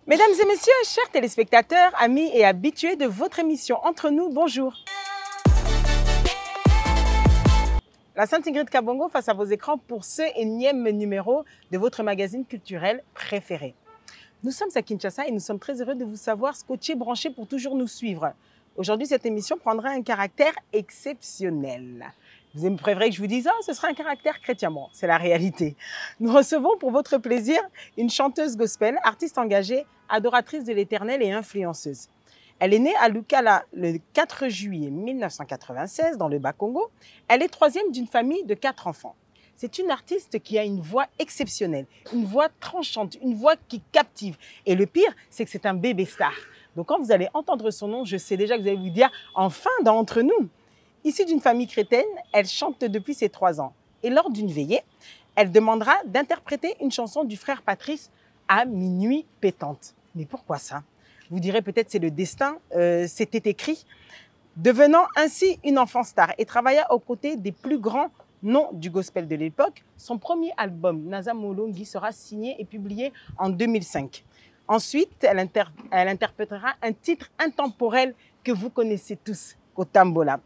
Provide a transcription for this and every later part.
Mesdames et messieurs, chers téléspectateurs, amis et habitués de votre émission Entre nous, bonjour. La Sainte Ingrid Kabongo face à vos écrans pour ce énième numéro de votre magazine culturel préféré. Nous sommes à Kinshasa et nous sommes très heureux de vous savoir scotchés, branchés pour toujours nous suivre. Aujourd'hui, cette émission prendra un caractère exceptionnel. Vous préférez que je vous dise, ce sera un caractère chrétien. Bon, c'est la réalité. Nous recevons pour votre plaisir une chanteuse gospel, artiste engagée, adoratrice de l'Éternel et influenceuse. Elle est née à Lukala le 4 juillet 1996 dans le Bas-Congo. Elle est troisième d'une famille de 4 enfants. C'est une artiste qui a une voix exceptionnelle, une voix tranchante, une voix qui captive. Et le pire, c'est que c'est un bébé star. Donc quand vous allez entendre son nom, je sais déjà que vous allez vous dire « enfin d'entre nous ». Issue d'une famille chrétienne, elle chante depuis ses 3 ans. Et lors d'une veillée, elle demandera d'interpréter une chanson du frère Patrice à minuit pétante. Mais pourquoi ça? Vous direz peut-être c'est le destin, c'était écrit. Devenant ainsi une enfant star et travailla aux côtés des plus grands noms du gospel de l'époque, son premier album, Naza Molongi, sera signé et publié en 2005. Ensuite, elle interprétera un titre intemporel que vous connaissez tous, Kotambola.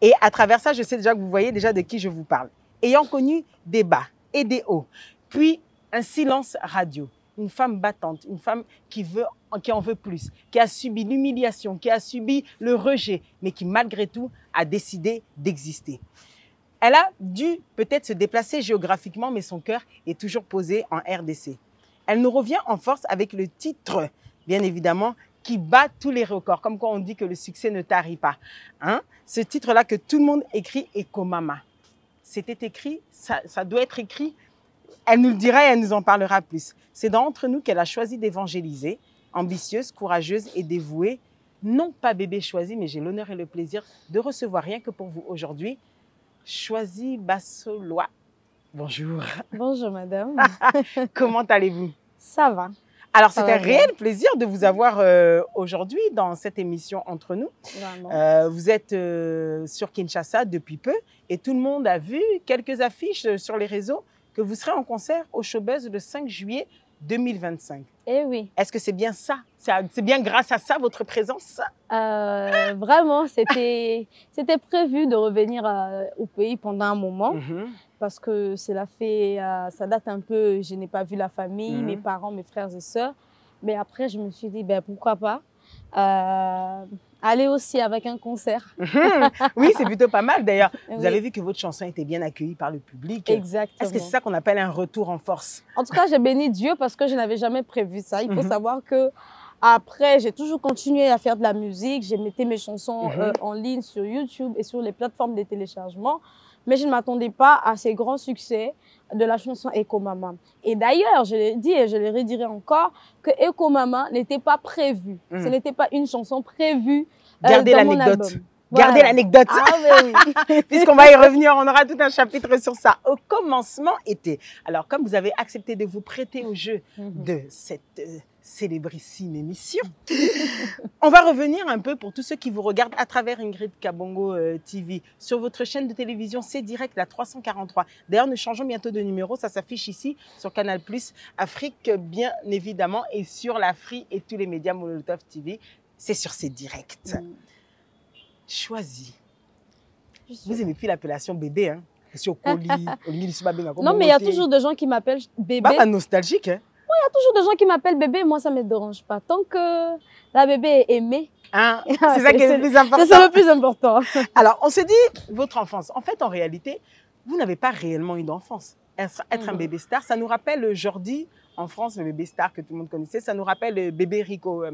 Et à travers ça, je sais déjà que vous voyez déjà de qui je vous parle. Ayant connu des bas et des hauts, puis un silence radio, une femme battante, une femme qui en veut plus, qui a subi l'humiliation, qui a subi le rejet, mais qui malgré tout a décidé d'exister. Elle a dû peut-être se déplacer géographiquement, mais son cœur est toujours posé en RDC. Elle nous revient en force avec le titre, bien évidemment, qui bat tous les records, comme quand on dit que le succès ne tarit pas. Hein? Ce titre-là que tout le monde écrit, Ekomama. C'était écrit, ça doit être écrit, elle nous le dira et elle nous en parlera plus. C'est d'entre nous qu'elle a choisi d'évangéliser, ambitieuse, courageuse et dévouée. Non pas bébé choisi, mais j'ai l'honneur et le plaisir de recevoir rien que pour vous aujourd'hui, Choisie Bassolois. Bonjour. Bonjour madame. Comment allez-vous? Ça va. Alors, c'est un réel plaisir de vous avoir aujourd'hui dans cette émission Entre nous. Vous êtes sur Kinshasa depuis peu et tout le monde a vu quelques affiches sur les réseaux que vous serez en concert au Showbuzz le 5 juillet 2025. Eh oui. Est-ce que c'est bien ça? C'est bien grâce à ça, votre présence? Vraiment, c'était prévu de revenir au pays pendant un moment. Parce que cela fait, ça date un peu, je n'ai pas vu la famille, mes parents, mes frères et sœurs. Mais après, je me suis dit, ben, pourquoi pas aller aussi avec un concert. Oui, c'est plutôt pas mal d'ailleurs. Vous Oui. avez vu que votre chanson était bien accueillie par le public. Exactement. Est-ce que c'est ça qu'on appelle un retour en force? En tout cas, j'ai béni Dieu parce que je n'avais jamais prévu ça. Il faut savoir que après, j'ai toujours continué à faire de la musique. J'ai mis mes chansons en ligne sur YouTube et sur les plateformes de téléchargement. Mais je ne m'attendais pas à ces grands succès de la chanson Ekomama. Et d'ailleurs, je l'ai dit et je le redirai encore, que Ekomama n'était pas prévu. Ce n'était pas une chanson prévue Gardez dans mon l'anecdote. album. Gardez l'anecdote. Ah oui. Puisqu'on va y revenir, on aura tout un chapitre sur ça. Au commencement était. Alors, comme vous avez accepté de vous prêter au jeu de cette célébrissime émission, on va revenir un peu pour tous ceux qui vous regardent à travers Ingrid Kabongo TV sur votre chaîne de télévision C'est Direct, la 343. D'ailleurs, nous changeons bientôt de numéro. Ça s'affiche ici sur Canal+, Afrique, bien évidemment, et sur la Free et tous les médias Molotov TV. C'est sur C'est Direct. Choisi. Vous n'aimez plus l'appellation bébé, hein? Monsieur Koli, non, mais il y a toujours des gens qui m'appellent bébé. Pas nostalgique, hein? Oui, il y a toujours des gens qui m'appellent bébé. Moi, ça ne me dérange pas. Tant que la bébé est aimée. Hein? C'est ça qui est le plus important. C'est le plus important. Alors, on se dit, votre enfance. En fait, en réalité, vous n'avez pas réellement eu d'enfance. Être un bébé star, ça nous rappelle Jordi, en France, le bébé star que tout le monde connaissait. Ça nous rappelle le bébé Rico,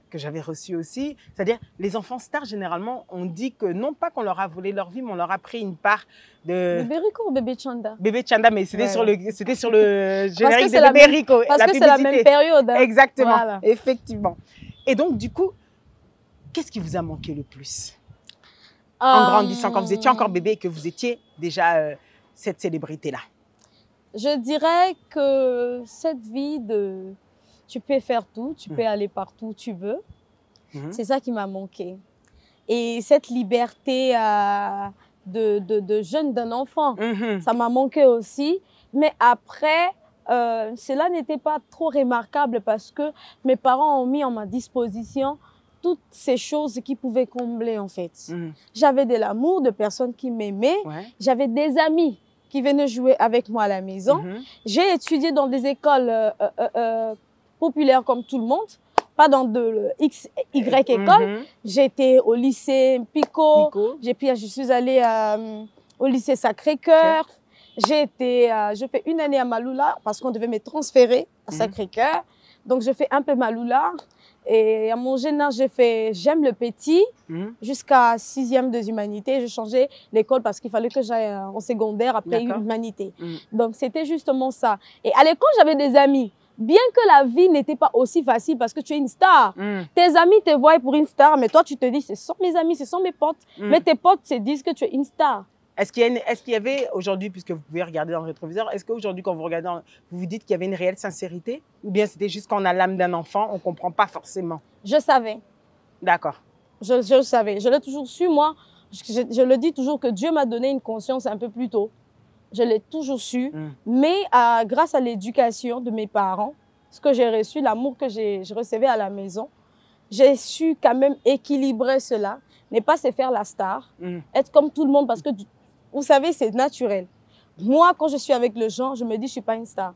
que j'avais reçu aussi. C'est-à-dire, les enfants stars, généralement, on dit que non pas qu'on leur a volé leur vie, mais on leur a pris une part de... Bébé Rico ou bébé Chanda? Bébé Chanda, mais c'était sur le générique de la Bébé Rico. Parce que c'est la même période. Hein. Exactement, voilà. Effectivement. Et donc, du coup, qu'est-ce qui vous a manqué le plus en grandissant, quand vous étiez encore bébé et que vous étiez déjà cette célébrité-là? Je dirais que cette vie de... Tu peux faire tout, tu peux aller partout où tu veux. C'est ça qui m'a manqué. Et cette liberté de jeune, d'un enfant, ça m'a manqué aussi. Mais après, cela n'était pas trop remarquable parce que mes parents ont mis en ma disposition toutes ces choses qui pouvaient combler en fait. J'avais de l'amour, de personnes qui m'aimaient. J'avais des amis qui venaient jouer avec moi à la maison. J'ai étudié dans des écoles populaires comme tout le monde, pas dans de X, Y école. J'ai été au lycée Pico. Je suis allée au lycée Sacré-Cœur. J'ai fait une année à Maloula parce qu'on devait me transférer à Sacré-Cœur. Donc, je fais un peu Maloula. Et à mon jeune âge, j'ai fait J'aime le petit jusqu'à 6e des humanités. J'ai changé l'école parce qu'il fallait que j'aille en secondaire après humanité. Donc, c'était justement ça. Et à l'école, j'avais des amis. Bien que la vie n'était pas aussi facile parce que tu es une star. Tes amis te voient pour une star, mais toi, tu te dis, ce sont mes amis, ce sont mes potes. Mais tes potes se disent que tu es une star. Est-ce qu'il y avait aujourd'hui, puisque vous pouvez regarder dans le rétroviseur, est-ce qu'aujourd'hui, quand vous regardez, vous vous dites qu'il y avait une réelle sincérité? Ou bien c'était juste quand on a l'âme d'un enfant, on ne comprend pas forcément? Je savais. D'accord. Je savais. Je l'ai toujours su, moi. Je le dis toujours que Dieu m'a donné une conscience un peu plus tôt. Je l'ai toujours su. Mais grâce à l'éducation de mes parents, ce que j'ai reçu, l'amour que je recevais à la maison, j'ai su quand même équilibrer cela. Ne pas se faire la star, être comme tout le monde parce que... Vous savez, c'est naturel. Moi, quand je suis avec les gens, je me dis, je ne suis pas une star.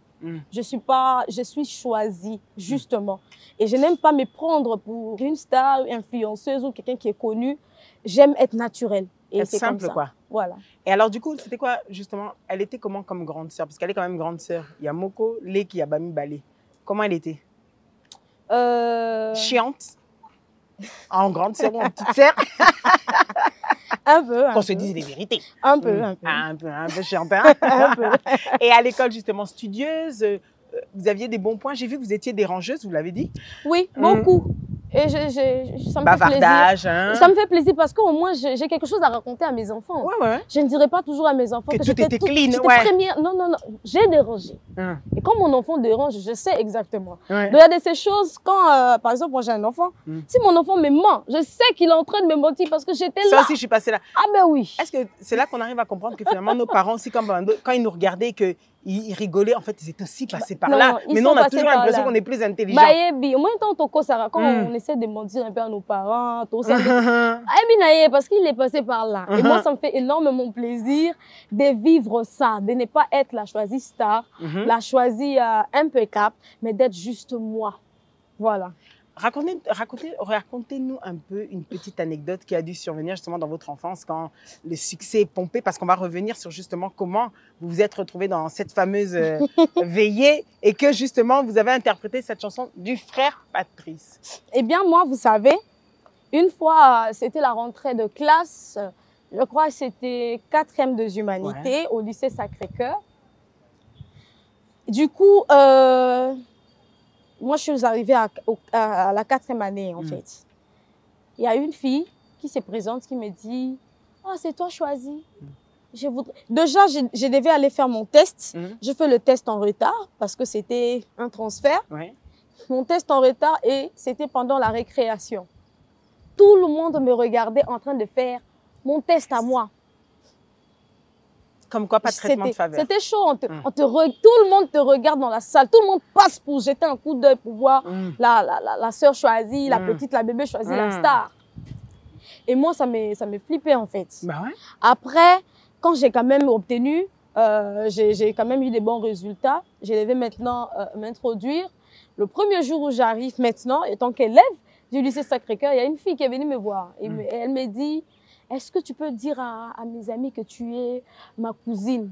Je suis choisie, justement. Et je n'aime pas me prendre pour une star, influenceuse ou quelqu'un qui est connu. J'aime être naturelle. Et c'est simple, comme ça. Quoi. Voilà. Et alors, du coup, c'était quoi, justement, elle était comment comme grande sœur? Parce qu'elle est quand même grande sœur. Il y a Moko, Leki, il y a Bami Balé. Comment elle était? Chiante? En grande sœur ou en petite sœur? Un peu. Qu'on se dise les vérités. Un peu, un peu. Un peu chiant. Un peu. Et à l'école, justement, studieuse, vous aviez des bons points. J'ai vu que vous étiez dérangeuse, vous l'avez dit? Oui, beaucoup. Et ça me fait plaisir. Hein. Ça me fait plaisir parce qu'au moins, j'ai quelque chose à raconter à mes enfants. Je ne dirais pas toujours à mes enfants que tout était clean. Première. Non, non, non. J'ai dérangé. Et quand mon enfant dérange, je sais exactement. Donc, il y a de ces choses, quand, par exemple, moi j'ai un enfant, si mon enfant me ment, je sais qu'il est en train de me mentir parce que j'étais là. Ça aussi, je suis passée là. Ah ben oui. Est-ce que c'est là qu'on arrive à comprendre que finalement, nos parents aussi, quand ils nous regardaient, qu'ils rigolaient, en fait, ils étaient aussi passés par là. Mais nous, on a toujours l'impression qu'on est plus intelligent. Au moins, quand on essaie de mentir un peu à nos parents, tout ça, parce qu'il est passé par là. Et moi, ça me fait énormément plaisir de vivre ça, de ne pas être la choisie star, la choisie impeccable, mais d'être juste moi. Voilà. Racontez-nous un peu une petite anecdote qui a dû survenir justement dans votre enfance quand le succès est pompé, parce qu'on va revenir sur justement comment vous vous êtes retrouvés dans cette fameuse veillée et que justement vous avez interprété cette chanson du frère Patrice. Eh bien moi, vous savez, une fois, c'était la rentrée de classe, je crois que c'était 4e des humanités au lycée Sacré-Cœur. Du coup, moi, je suis arrivée à la 4e année, en fait. Il y a une fille qui se présente, qui me dit « Oh, c'est toi choisi. Déjà, je devais aller faire mon test. Je fais le test en retard parce que c'était un transfert. Mon test en retard et c'était pendant la récréation. Tout le monde me regardait en train de faire mon test à moi. Comme quoi, pas de traitement de faveur. C'était chaud. Tout le monde te regarde dans la salle. Tout le monde passe pour jeter un coup d'œil pour voir la sœur choisie, la petite, la bébé choisie, la star. Et moi, ça me flippait en fait. Bah ouais. Après, quand j'ai quand même obtenu, j'ai quand même eu des bons résultats, je devais maintenant m'introduire. Le premier jour où j'arrive maintenant, étant qu'élève du lycée Sacré-Cœur, il y a une fille qui est venue me voir. Et elle me dit... Est-ce que tu peux dire à mes amis que tu es ma cousine?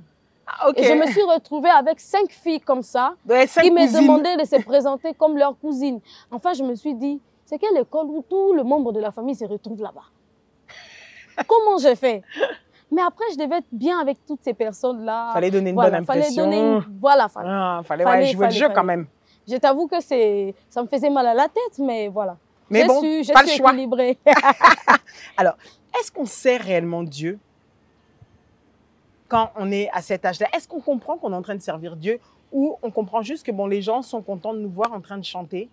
Et je me suis retrouvée avec 5 filles comme ça, qui me demandaient de se présenter comme leur cousine. Enfin, je me suis dit, c'est quelle école où tous les membres de la famille se retrouvent là-bas? Comment j'ai fait? Mais après, je devais être bien avec toutes ces personnes-là. Fallait donner une bonne impression. Fallait jouer le jeu quand même. Je t'avoue que ça me faisait mal à la tête, mais voilà. Mais bon, je suis équilibrée. Alors, est-ce qu'on sait réellement Dieu quand on est à cet âge-là? Est-ce qu'on comprend qu'on est en train de servir Dieu ou on comprend juste que bon, les gens sont contents de nous voir en train de chanter?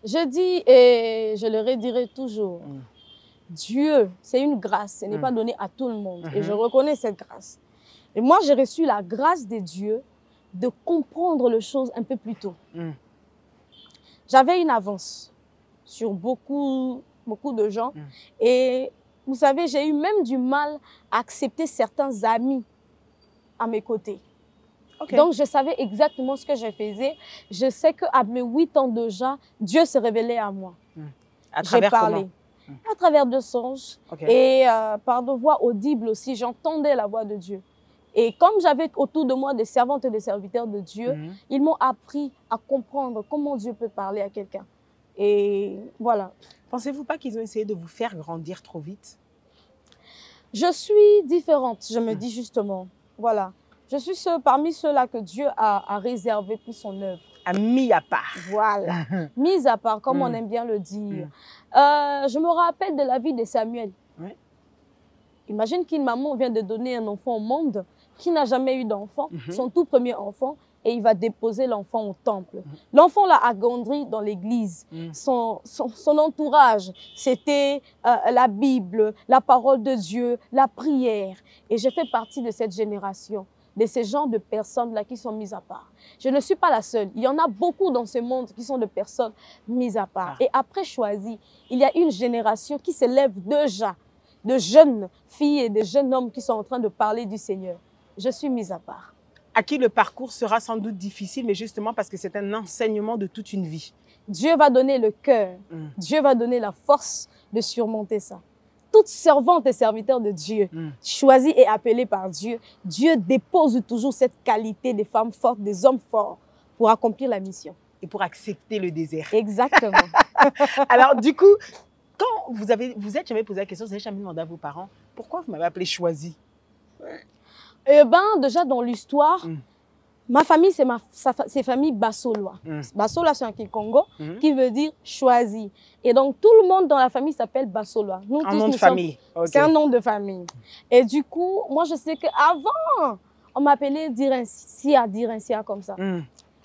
Je dis et je le redirai toujours, Dieu, c'est une grâce, ce n'est pas donné à tout le monde. Et je reconnais cette grâce. Et moi, j'ai reçu la grâce de Dieu de comprendre les choses un peu plus tôt. J'avais une avance sur beaucoup de gens. Et vous savez, j'ai eu même du mal à accepter certains amis à mes côtés. Donc, je savais exactement ce que je faisais. Je sais qu'à mes 8 ans déjà, Dieu se révélait à moi. À travers comment? À travers de songes et par de voix audibles aussi. J'entendais la voix de Dieu. Et comme j'avais autour de moi des servantes et des serviteurs de Dieu, ils m'ont appris à comprendre comment Dieu peut parler à quelqu'un. Et voilà. Pensez-vous pas qu'ils ont essayé de vous faire grandir trop vite? Je suis différente, je me dis justement. Voilà. Je suis parmi ceux-là que Dieu a réservé pour son œuvre. A mis à part. Voilà. Mis à part, comme on aime bien le dire. Je me rappelle de la vie de Samuel. Imagine qu'une maman vient de donner un enfant au monde qui n'a jamais eu d'enfant, son tout premier enfant, et il va déposer l'enfant au temple. L'enfant l'a agrandi dans l'église. Son entourage, c'était la Bible, la parole de Dieu, la prière. Et je fais partie de cette génération, de ces genres de personnes-là qui sont mises à part. Je ne suis pas la seule. Il y en a beaucoup dans ce monde qui sont de personnes mises à part. Et après Choisi, il y a une génération qui s'élève déjà, de jeunes filles et de jeunes hommes qui sont en train de parler du Seigneur. Je suis mise à part. À qui le parcours sera sans doute difficile, mais justement parce que c'est un enseignement de toute une vie. Dieu va donner le cœur. Dieu va donner la force de surmonter ça. Toute servante et serviteur de Dieu, choisi et appelé par Dieu, Dieu dépose toujours cette qualité des femmes fortes, des hommes forts pour accomplir la mission. Et pour accepter le désert. Exactement. Alors du coup, quand vous êtes jamais posé la question, vous n'avez jamais demandé à vos parents, pourquoi vous m'avez appelé Choisi? Eh bien, déjà dans l'histoire, ma famille, c'est famille Bassolois. Bassolois, c'est un Kikongo qui veut dire choisi. Et donc, tout le monde dans la famille s'appelle Bassolois. Un nom de famille. C'est un nom de famille. Et du coup, moi, je sais qu'avant, on m'appelait Direncia comme ça.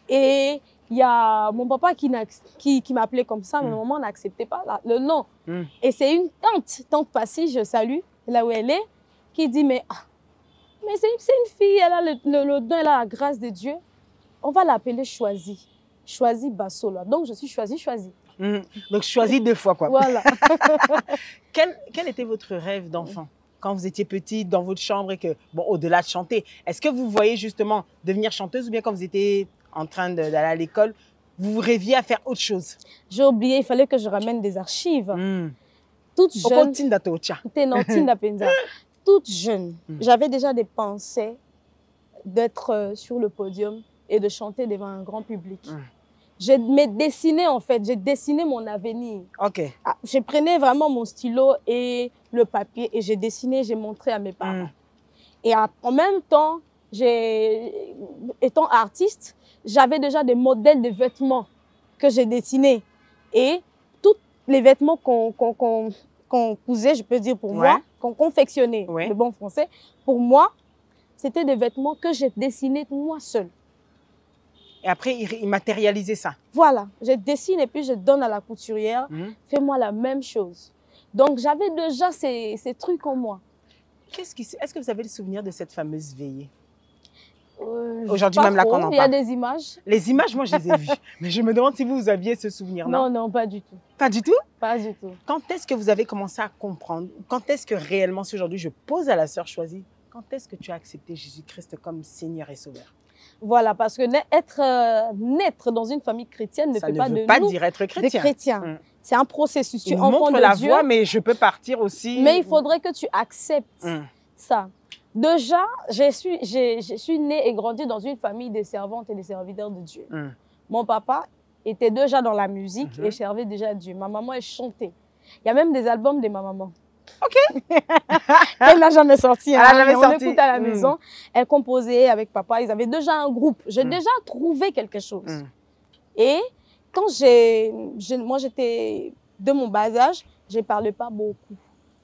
Et il y a mon papa qui m'appelait comme ça, mais maman n'acceptait pas le nom. Et c'est une tante Passy, je salue, là où elle est, qui dit, mais c'est une fille, elle a le don, elle a la grâce de Dieu. On va l'appeler Choisi. Choisi Bassolois. Donc, je suis choisi. Donc, choisi 2 fois, quoi. Voilà. Quel était votre rêve d'enfant quand vous étiez petite, dans votre chambre et que, bon, au-delà de chanter, est-ce que vous voyez justement devenir chanteuse ou bien quand vous étiez en train d'aller à l'école, vous rêviez à faire autre chose? J'ai oublié, il fallait que je ramène des archives. Toute jeune. Toute jeune, j'avais déjà des pensées d'être sur le podium et de chanter devant un grand public. J'ai dessiné en fait, j'ai dessiné mon avenir. Je prenais vraiment mon stylo et le papier et j'ai dessiné, j'ai montré à mes parents. Et en même temps, étant artiste, j'avais déjà des modèles de vêtements que j'ai dessinés. Et tous les vêtements qu'on cousait, je peux dire pour moi, qu'on confectionnait, le bon français, pour moi, c'était des vêtements que j'ai dessinés moi seule. Et après, il matérialisait ça. Voilà, je dessine et puis je donne à la couturière, fais-moi la même chose. Donc, j'avais déjà ces trucs en moi. Est-ce que vous avez le souvenir de cette fameuse veillée? Aujourd'hui même, là qu'on en parle. Il y a des images. Les images, moi, je les ai vues. Mais je me demande si vous aviez ce souvenir, non? Non, pas du tout. Pas du tout? Pas du tout. Quand est-ce que vous avez commencé à comprendre? Quand est-ce que réellement, si aujourd'hui je pose à la sœur Choisie, quand est-ce que tu as accepté Jésus-Christ comme Seigneur et Sauveur? Voilà, parce que naître dans une famille chrétienne ne fait pas de nous pas dire être chrétien. Des chrétiens. C'est un processus. Tu es enfant de Dieu. Voie, mais je peux partir aussi. Mais il faudrait que tu acceptes ça. Déjà, je suis née et grandie dans une famille de servantes et de serviteurs de Dieu. Mon papa était déjà dans la musique et servait déjà Dieu. Ma maman, elle chantait. Il y a même des albums de ma maman. Elle n'a jamais sorti. On écoute à la maison. Elle composait avec papa. Ils avaient déjà un groupe. J'ai déjà trouvé quelque chose. Et quand moi, j'étais de mon bas âge, je ne parlais pas beaucoup.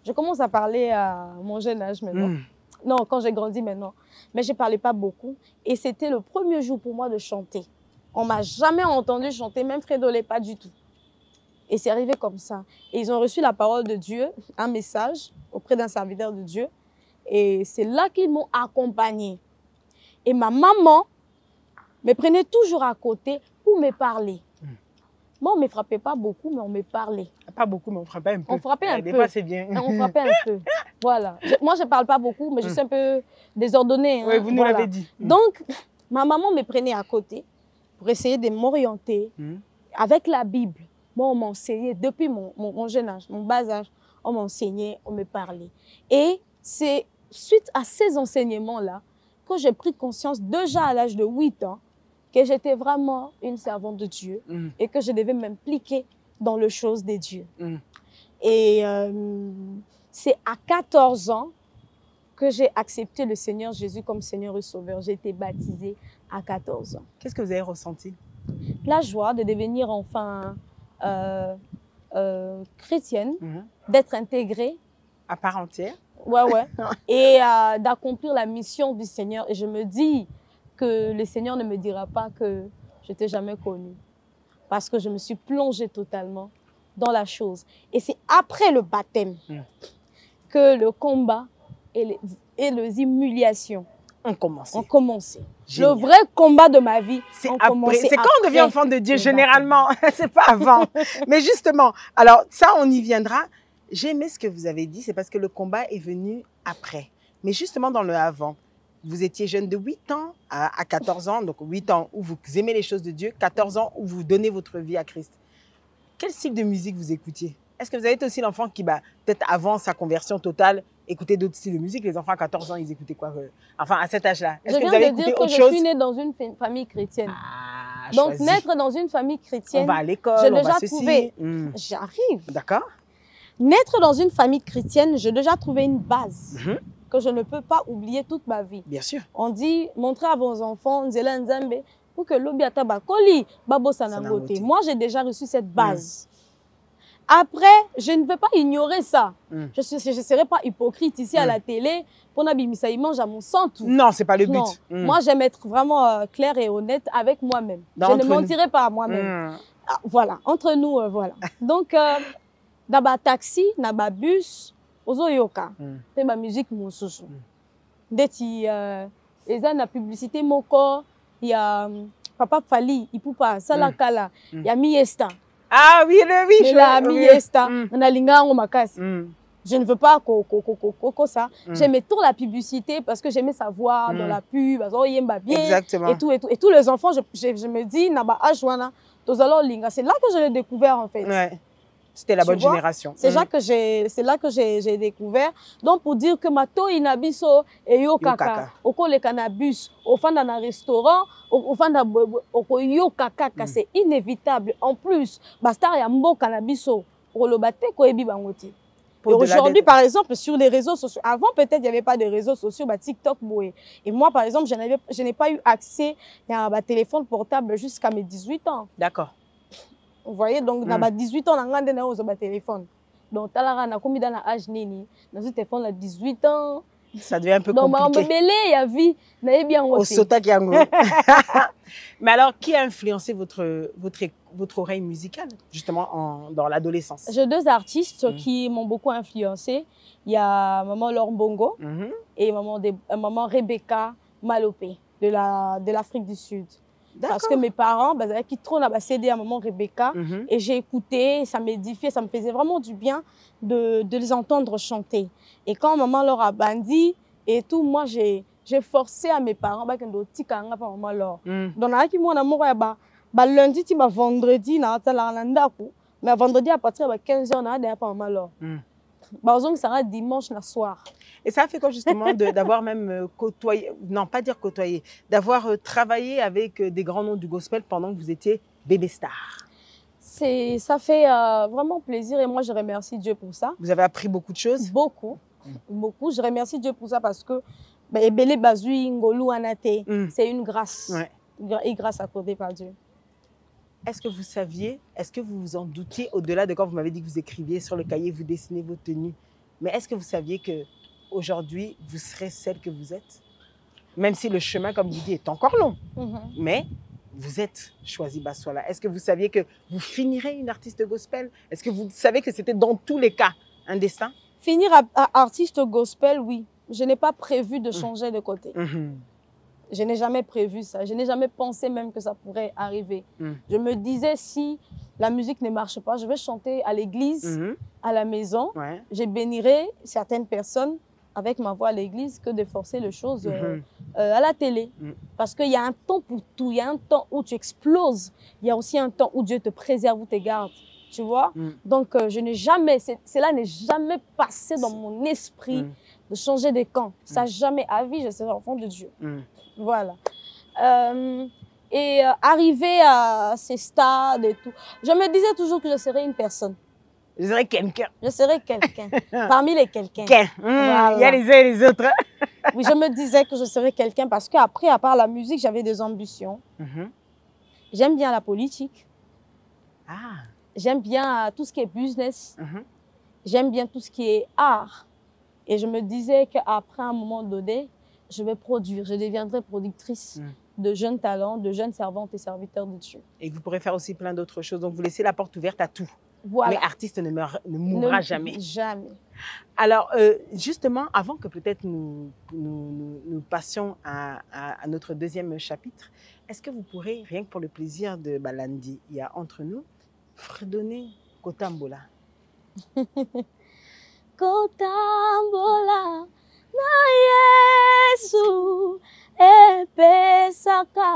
Je commence à parler à mon jeune âge maintenant. Non, quand j'ai grandi maintenant. Mais je ne parlais pas beaucoup. Et c'était le premier jour pour moi de chanter. On ne m'a jamais entendu chanter, même Fredolé, pas du tout. Et c'est arrivé comme ça. Et ils ont reçu la parole de Dieu, un message auprès d'un serviteur de Dieu. Et c'est là qu'ils m'ont accompagnée. Et ma maman me prenait toujours à côté pour me parler. Moi, on ne me frappait pas beaucoup, mais on me parlait. Pas beaucoup, mais on frappait un peu. On frappait un peu. Des fois, c'est bien. On frappait un peu. Voilà. Moi, je ne parle pas beaucoup, mais je suis un peu désordonnée. Oui, vous nous l'avez dit. Donc, ma maman me prenait à côté pour essayer de m'orienter avec la Bible. Moi, on m'enseignait, depuis mon jeune âge, mon bas âge, on m'enseignait, on me parlait. Et c'est suite à ces enseignements-là que j'ai pris conscience, déjà à l'âge de 8 ans, que j'étais vraiment une servante de Dieu et que je devais m'impliquer dans les choses de Dieu. Et c'est à 14 ans que j'ai accepté le Seigneur Jésus comme Seigneur et Sauveur. J'ai été baptisée à 14 ans. Qu'est-ce que vous avez ressenti? La joie de devenir enfin chrétienne, d'être intégrée. À part entière. Ouais. Et d'accomplir la mission du Seigneur. Et je me dis que le Seigneur ne me dira pas que je t'ai jamais connue. Parce que je me suis plongée totalement dans la chose. Et c'est après le baptême que le combat et les humiliations ont commencé. Le vrai combat de ma vie c'est quand on devient enfant de Dieu, généralement. C'est pas avant. Mais justement, alors ça, on y viendra. J'ai aimé ce que vous avez dit, c'est parce que le combat est venu après. Mais justement, dans le avant, vous étiez jeune de 8 ans à 14 ans, donc 8 ans où vous aimez les choses de Dieu, 14 ans où vous donnez votre vie à Christ. Quel style de musique vous écoutiez? Est-ce que vous avez été aussi l'enfant qui, peut-être avant sa conversion totale, écoutait d'autres styles de musique? Les enfants à 14 ans, ils écoutaient quoi? Enfin, à cet âge-là. Est-ce que vous avez écouté autre chose? Je suis née dans une famille chrétienne. Donc, naître dans une famille chrétienne, on va à l'école, on va ceci. J'arrive. D'accord. Naître dans une famille chrétienne, j'ai déjà trouvé une base que je ne peux pas oublier toute ma vie. Bien sûr. On dit, montrez à vos enfants, Nzela Nzambe, pour que l'obiata bakoli, babo sanangote. Moi, j'ai déjà reçu cette base. Après, je ne veux pas ignorer ça. Je ne serai pas hypocrite ici à la télé. Pour Nabimisa, il mange à mon sang tout. Non, ce n'est pas le but. Moi, j'aime être vraiment claire et honnête avec moi-même. Je ne mentirai pas à moi-même. Voilà, entre nous, voilà. Donc, dans le taxi, dans le bus, ozo yoka, c'est ma musique mosusu. Deti, les ans la publicité moko, il y a Papa Fali, Ipupa, Salakala, il y a Miesta. Ah oui, je la Miesta, on a linga on makasi. Je ne veux pas ça. J'aimais trop la publicité parce que j'aimais sa voix dans la pub, exactement. Et tous les enfants, je me dis, naba ajwana, tozalo linga. C'est là que je l'ai découvert en fait. Ouais. C'était la bonne génération. C'est là que j'ai découvert. Donc, pour dire que mato inabiso et yo kaka, oko le cannabis, au fond d'un restaurant, au fond d'un yo kaka, c'est inévitable. En plus, bastar ya mbo cannabiso, pour le battre ko ebi bangoti. Aujourd'hui, par exemple, sur les réseaux sociaux, avant peut-être il n'y avait pas de réseaux sociaux, TikTok, et moi, par exemple, je n'ai pas eu accès à un téléphone portable jusqu'à mes 18 ans. D'accord. Vous voyez, donc, dans 18 ans, on a un téléphone. Donc, on a combien d'âge nini? Dans ce téléphone, à 18 ans. Ça devient un peu compliqué. Donc, on il y a vie, bien au sota qui Mais alors, qui a influencé votre oreille musicale, justement, dans l'adolescence? J'ai 2 artistes qui m'ont beaucoup influencé. Il y a Maman Laure Bongo et Maman Rebecca Malopé de l'Afrique du Sud. Parce que mes parents, qui trônent à CD à Maman Rebecca, et j'ai écouté, ça m'édifiait, ça me faisait vraiment du bien de les entendre chanter. Et quand Maman Laure a bandi et tout, moi j'ai forcé à mes parents que ndo tika nga pa Maman Laure. Donc na ki mona moko ya ba lundi ti ba vendredi na tsala na ndako, mais vendredi à partir de 15h na da pa Maman Laure. Donc ça sera dimanche na soir. Et ça fait quoi justement d'avoir même côtoyé, non pas dire côtoyé, d'avoir travaillé avec des grands noms du gospel pendant que vous étiez bébé star? Ça fait vraiment plaisir et moi je remercie Dieu pour ça. Vous avez appris beaucoup de choses? Beaucoup, beaucoup. Je remercie Dieu pour ça parce que Ebele Bazui Ngolu Anate, c'est une grâce, et grâce accordée par Dieu. Est-ce que vous saviez, est-ce que vous vous en doutiez au-delà de quand vous m'avez dit que vous écriviez sur le cahier, vous dessinez vos tenues, mais est-ce que vous saviez que aujourd'hui, vous serez celle que vous êtes? Même si le chemin, comme vous dites, est encore long. Mais vous êtes choisie Bassoala. Est-ce que vous saviez que vous finirez une artiste gospel? Est-ce que vous savez que c'était dans tous les cas un destin? Finir artiste gospel, oui. Je n'ai pas prévu de changer de côté. Je n'ai jamais prévu ça. Je n'ai jamais pensé même que ça pourrait arriver. Je me disais, si la musique ne marche pas, je vais chanter à l'église, à la maison. Ouais. Je bénirai certaines personnes avec ma voix à l'église que de forcer les choses à la télé. Parce qu'il y a un temps pour tout. Il y a un temps où tu exploses. Il y a aussi un temps où Dieu te préserve ou te garde. Tu vois? Donc, je n'ai jamais, cela n'est jamais passé dans mon esprit de changer de camp. Ça, jamais à vie, je serai enfant de Dieu. Voilà. Arrivé à ces stades et tout, je me disais toujours que je serais une personne. Je serais quelqu'un. Je serais quelqu'un. Parmi les quelqu'un. Voilà. Il y a les uns et les autres. Oui, je me disais que je serais quelqu'un parce qu'après, à part la musique, j'avais des ambitions. J'aime bien la politique. J'aime bien tout ce qui est business. J'aime bien tout ce qui est art. Et je me disais qu'après un moment donné, je vais produire. Je deviendrai productrice de jeunes talents, de jeunes servantes et serviteurs de Dieu. Et vous pourrez faire aussi plein d'autres choses. Donc, vous laissez la porte ouverte à tout. Voilà. Mais artiste ne mourra jamais. Jamais. Alors, justement, avant que peut-être nous passions à notre deuxième chapitre, est-ce que vous pourrez, rien que pour le plaisir de Balandi, il y a entre nous, fredonner Kotambola? Kotambola na Yesu epesaka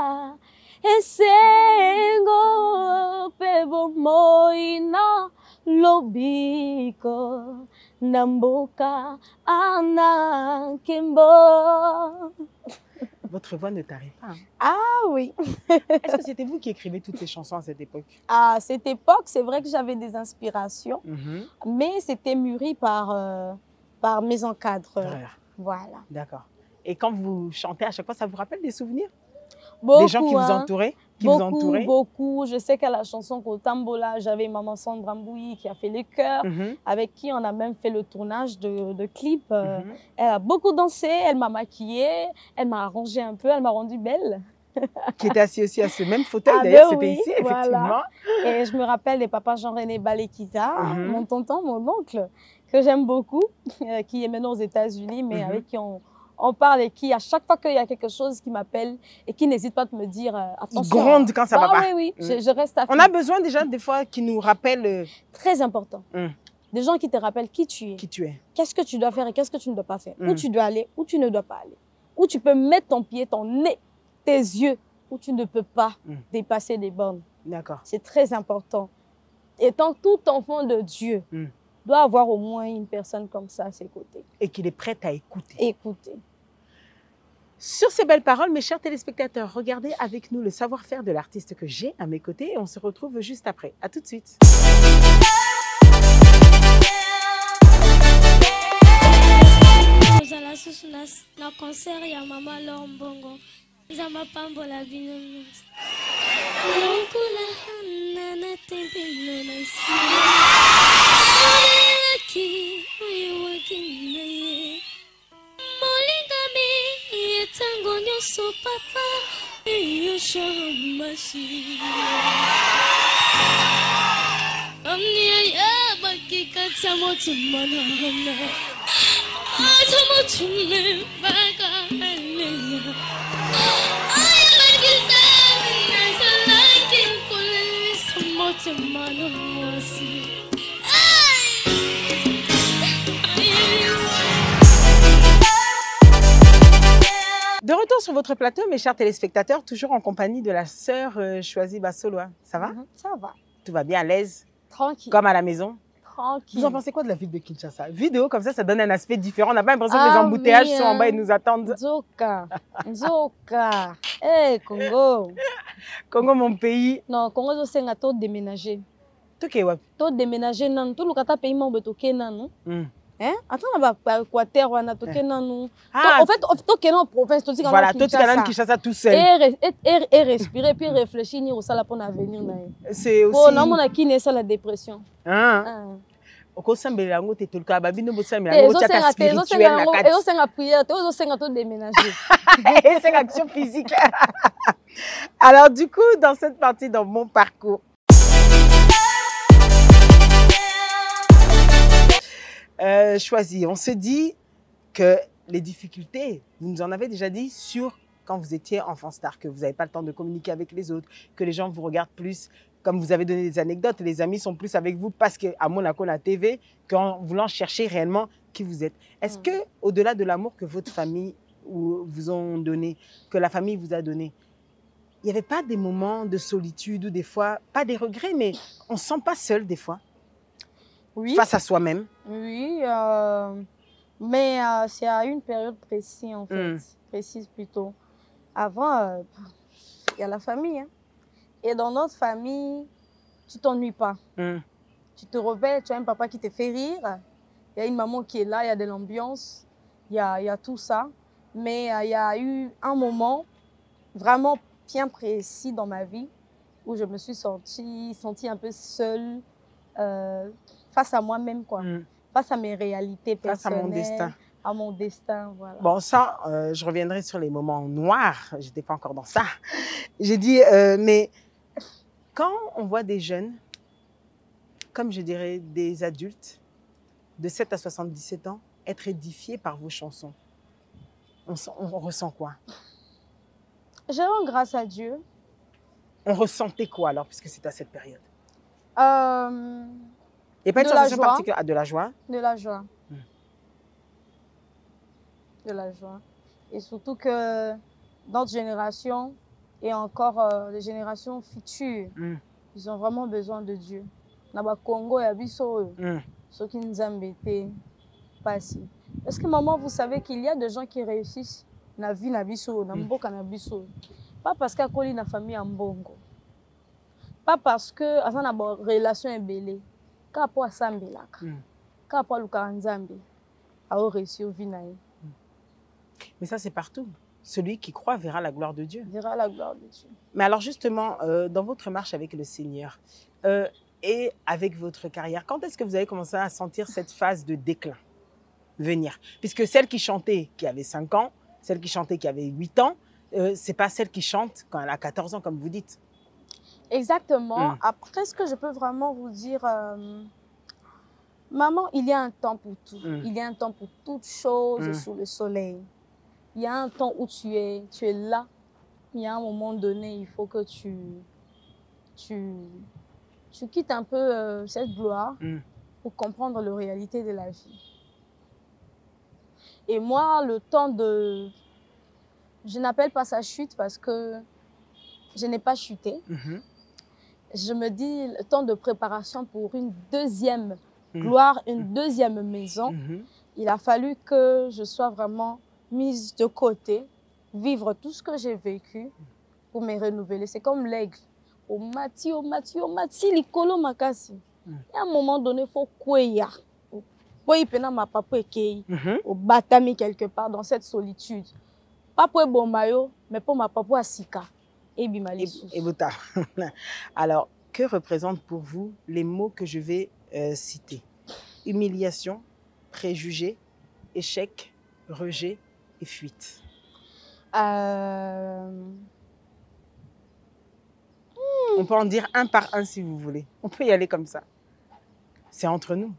esengo pebo moina lobiko namboka anakimbo. Votre voix ne t'arrive pas. Hein? Ah oui. Est-ce que c'était vous qui écrivez toutes ces chansons à cette époque? À cette époque, c'est vrai que j'avais des inspirations, mais c'était mûri par mes encadreurs. Voilà. D'accord. Et quand vous chantez à chaque fois, ça vous rappelle des souvenirs? Beaucoup, des gens qui vous entouraient? Beaucoup. Je sais qu'à la chanson Kotambola, j'avais maman Sandra Mbouyi qui a fait les chœurs, avec qui on a même fait le tournage de clips. Elle a beaucoup dansé, elle m'a maquillée, elle m'a arrangé un peu, elle m'a rendue belle. Qui était assis aussi à ce même fauteuil, d'ailleurs, c'était ici, voilà. effectivement. Et je me rappelle des papas Jean-René Balekiza, mon tonton, mon oncle, que j'aime beaucoup, qui est maintenant aux États-Unis, mais avec qui on parle et qui, à chaque fois qu'il y a quelque chose qui m'appelle et qui n'hésite pas de me dire attention. Il gronde quand ça va pas. Oui, je reste affine. On a besoin déjà des fois qui nous rappellent. Très important. Des gens qui te rappellent qui tu es. Qui tu es. Qu'est-ce que tu dois faire et qu'est-ce que tu ne dois pas faire. Où tu dois aller, où tu ne dois pas aller. Où tu peux mettre ton pied, ton nez, tes yeux, où tu ne peux pas dépasser des bornes. D'accord. C'est très important. Étant tout enfant de Dieu, doit avoir au moins une personne comme ça à ses côtés. Et qu'il est prêt à écouter. Écouter. Sur ces belles paroles, mes chers téléspectateurs, regardez avec nous le savoir-faire de l'artiste que j'ai à mes côtés et on se retrouve juste après. À tout de suite. Na concert ya mama Lombongo Zama pambola bino Lokula hanana tempino na si Aki uyuwakinaye Molingami etango nyoso papa Yosho mashi Amnia ya bakika tamotu manana De retour sur votre plateau, mes chers téléspectateurs, toujours en compagnie de la sœur Choisie Bassoloa. Ça va? Ça va. Tout va bien, à l'aise? Tranquille. Comme à la maison? Tranquille. Vous en pensez quoi de la ville de Kinshasa? Vidéo comme ça donne un aspect différent. On n'a pas l'impression que les embouteillages sont en bas et nous attendent. Nzoka. Hey, Congo. Congo, mon pays. Non, Congo, c'est un taux déménager. Tout est web. Taux déménager, non. Tout le kata pays membre toké non. Hein? Attends, on va Équateur, on a toké non. En fait, toké non province, tout voilà, tout est Kinshasa tout seul. Et respirer, puis réfléchir ni au sala pour l'avenir. C'est aussi. Oh, non, on a qui n'est ça la dépression. Okosambela ngo tetuluka babino bosambela ngo tchaka spirituel na kati. Et on prière, on s'enga tout déménager. Et c'est l'action physique. Alors du coup, dans cette partie dans mon parcours, Choisi, on se dit que les difficultés, vous nous en avez déjà dit, sur quand vous étiez enfant star, que vous n'avez pas le temps de communiquer avec les autres, que les gens vous regardent plus, comme vous avez donné des anecdotes, les amis sont plus avec vous parce qu'à Monaco, la TV, qu'en voulant chercher réellement qui vous êtes. Est-ce que, au-delà de l'amour que votre famille vous ont donné, que la famille vous a donné, il n'y avait pas des moments de solitude ou des fois, pas des regrets, mais on ne se sent pas seul des fois, Oui, face à soi-même? oui, mais c'est à une période précise, en fait. Précise plutôt. Avant, il y a la famille. Hein. Et dans notre famille, tu t'ennuies pas. Tu te réveilles, tu as un papa qui te fait rire. Il y a une maman qui est là, il y a de l'ambiance. Il y a tout ça. Mais il y a eu un moment vraiment bien précis dans ma vie où je me suis sentie un peu seule face à moi-même, quoi. Face à mes réalités personnelles. Face à mon destin. À mon destin, voilà. Bon, ça, je reviendrai sur les moments noirs. Je n'étais pas encore dans ça. J'ai dit, mais quand on voit des jeunes, comme je dirais des adultes, de 7 à 77 ans, être édifiés par vos chansons, on ressent quoi? Je rends grâce à Dieu. On ressentait quoi alors, puisque c'est à cette période? Et pas une de la sensation joie. particulière, de la joie? De la joie. De la joie. Et surtout que notre génération et encore les générations futures, ils ont vraiment besoin de Dieu. Naba Congo et Abisso, ceux qui nous embêtent, pas si. Parce que maman, vous savez qu'il y a des gens qui réussissent na vie na biso, na mboka na biso. Pas parce qu'il y a une famille en bongo. Pas parce que asa na ba relation est belle. Ka po asambelaka. Ka po luka nzambe. A réussir vie na. Mais ça, c'est partout. Celui qui croit verra la gloire de Dieu. Verra la gloire de Dieu. Mais alors justement, dans votre marche avec le Seigneur et avec votre carrière, quand est-ce que vous avez commencé à sentir cette phase de déclin venir? Puisque celle qui chantait, qui avait 5 ans, celle qui chantait, qui avait 8 ans, c'est pas celle qui chante quand elle a 14 ans, comme vous dites. Exactement. Après, ce que je peux vraiment vous dire, maman, il y a un temps pour tout. Il y a un temps pour toute chose sous le soleil. Il y a un temps où tu es là. Il y a un moment donné, il faut que tu quittes un peu cette gloire pour comprendre la réalité de la vie. Et moi, le temps de... Je n'appelle pas ça chute parce que je n'ai pas chuté. Je me dis le temps de préparation pour une deuxième gloire, une deuxième maison. Il a fallu que je sois vraiment mise de côté, vivre tout ce que j'ai vécu pour me renouveler. C'est comme l'aigle. Au mati, likolo makasi. Et à un moment donné, il faut kweya. Ma papa au batami quelque part dans cette solitude. Pas pour Bomayo, mais pour ma papa Sika. Et Bouta. Alors, que représentent pour vous les mots que je vais citer? Humiliation, préjugé, échec, rejet et fuite. On peut en dire un par un si vous voulez. On peut y aller comme ça. C'est entre nous.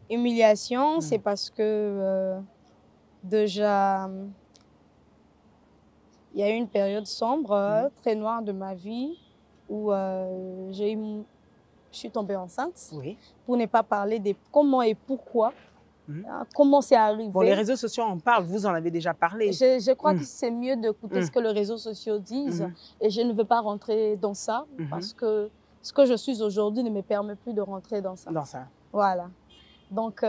Humiliation, c'est parce que déjà, il y a eu une période sombre, très noire de ma vie, où je suis tombée enceinte. Pour ne pas parler de comment et pourquoi, comment c'est arrivé. Bon, les réseaux sociaux en parlent, vous en avez déjà parlé. Je crois que c'est mieux d'écouter ce que les réseaux sociaux disent. Et je ne veux pas rentrer dans ça, parce que ce que je suis aujourd'hui ne me permet plus de rentrer dans ça. Voilà. Donc,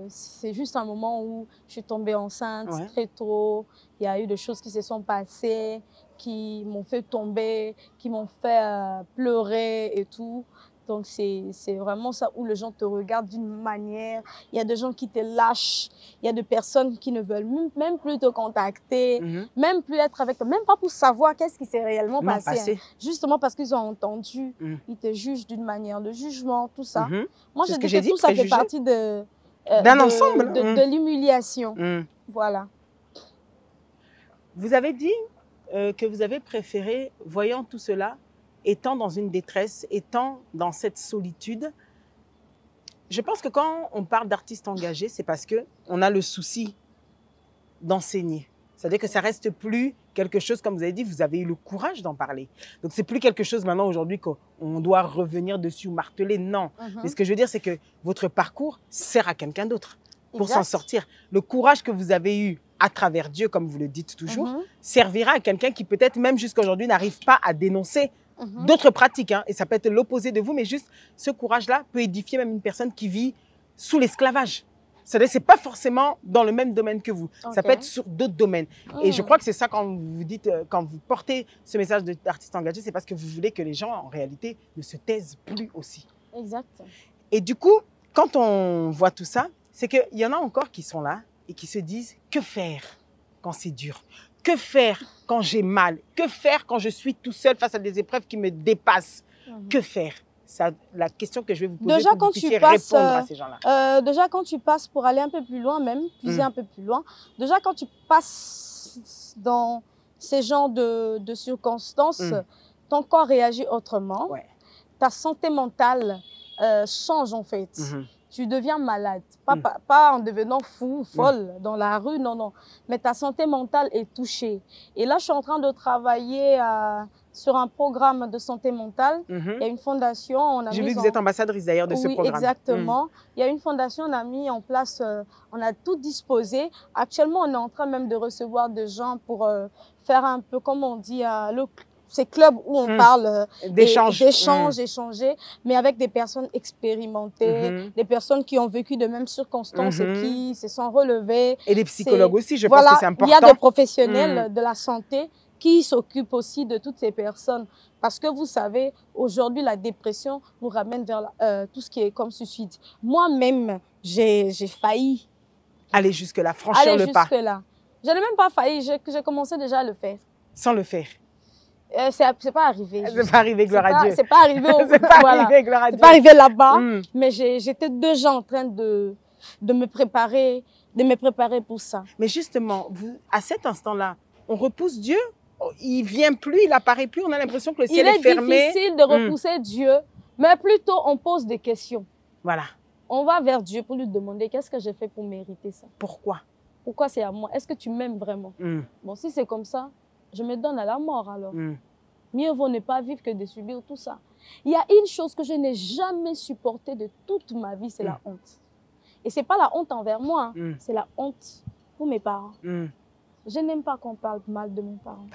c'est juste un moment où je suis tombée enceinte très tôt. Il y a eu des choses qui se sont passées, qui m'ont fait tomber, qui m'ont fait pleurer et tout. Donc, c'est vraiment ça où les gens te regardent d'une manière. Il y a des gens qui te lâchent. Il y a des personnes qui ne veulent même plus te contacter, même plus être avec toi, même pas pour savoir qu'est-ce qui s'est réellement passé. Hein. Justement parce qu'ils ont entendu. Ils te jugent d'une manière de jugement, tout ça. Moi, je dis que tout ça fait partie d'un ensemble. De l'humiliation. Voilà. Vous avez dit que vous avez préféré, voyant tout cela, étant dans une détresse, étant dans cette solitude. Je pense que quand on parle d'artistes engagés, c'est parce qu'on a le souci d'enseigner. C'est-à-dire que ça reste plus quelque chose, comme vous avez dit, vous avez eu le courage d'en parler. Donc, c'est plus quelque chose maintenant aujourd'hui qu'on doit revenir dessus ou marteler. Non. Mais ce que je veux dire, c'est que votre parcours sert à quelqu'un d'autre pour s'en sortir. Le courage que vous avez eu à travers Dieu, comme vous le dites toujours, servira à quelqu'un qui peut-être même jusqu'à aujourd'hui n'arrive pas à dénoncer d'autres pratiques. Hein. Et ça peut être l'opposé de vous, mais juste ce courage-là peut édifier même une personne qui vit sous l'esclavage. C'est-à-dire que ce n'est pas forcément dans le même domaine que vous. Ça peut être sur d'autres domaines. Et je crois que c'est ça quand vous dites, quand vous portez ce message d'artiste engagé, c'est parce que vous voulez que les gens, en réalité, ne se taisent plus aussi. Exact. Et du coup, quand on voit tout ça, c'est qu'il y en a encore qui sont là et qui se disent « Que faire quand c'est dur ? Que faire quand j'ai mal ? Que faire quand je suis tout seul face à des épreuves qui me dépassent ? Que faire ?» C'est la question que je vais vous poser déjà, pour que vous puissiez répondre à ces gens-là. Déjà, quand tu passes pour aller un peu plus loin même, puiser un peu plus loin, déjà quand tu passes dans ces genres de circonstances, ton corps réagit autrement. Ouais. Ta santé mentale change en fait. Tu deviens malade. Pas en devenant fou, folle dans la rue, non, non. Mais ta santé mentale est touchée. Et là, je suis en train de travailler sur un programme de santé mentale. Il y a une fondation. J'ai vu que vous êtes ambassadrice d'ailleurs de ce programme. Exactement. Il y a une fondation, on a mis en place, on a tout disposé. Actuellement, on est en train même de recevoir des gens pour faire un peu, comme on dit, ces clubs où on parle d'échange, échanger, mais avec des personnes expérimentées, des personnes qui ont vécu de mêmes circonstances et qui se sont relevées. Et des psychologues aussi, je pense que c'est important. Il y a des professionnels de la santé qui s'occupent aussi de toutes ces personnes. Parce que vous savez, aujourd'hui, la dépression nous ramène vers tout ce qui est comme suicide. Moi-même, j'ai failli. Aller jusque-là, franchir le pas. Je n'ai même pas failli, j'ai commencé déjà à le faire. Sans le faire. C'est pas arrivé. C'est pas arrivé, gloire à Dieu. C'est pas arrivé. C'est pas arrivé, gloire à Dieu. C'est pas arrivé là-bas. Mais j'étais déjà en train de me préparer pour ça. Mais justement, à cet instant-là, on repousse Dieu. Il vient plus, il apparaît plus. On a l'impression que le ciel est fermé. Il est difficile de repousser Dieu, mais plutôt on pose des questions. Voilà. On va vers Dieu pour lui demander qu'est-ce que j'ai fait pour mériter ça. Pourquoi? Pourquoi c'est à moi? Est-ce que tu m'aimes vraiment? Bon, si c'est comme ça, je me donne à la mort alors. Mieux vaut ne pas vivre que de subir tout ça. Il y a une chose que je n'ai jamais supportée de toute ma vie, c'est la honte. Et ce n'est pas la honte envers moi, c'est la honte pour mes parents. Je n'aime pas qu'on parle mal de mes parents.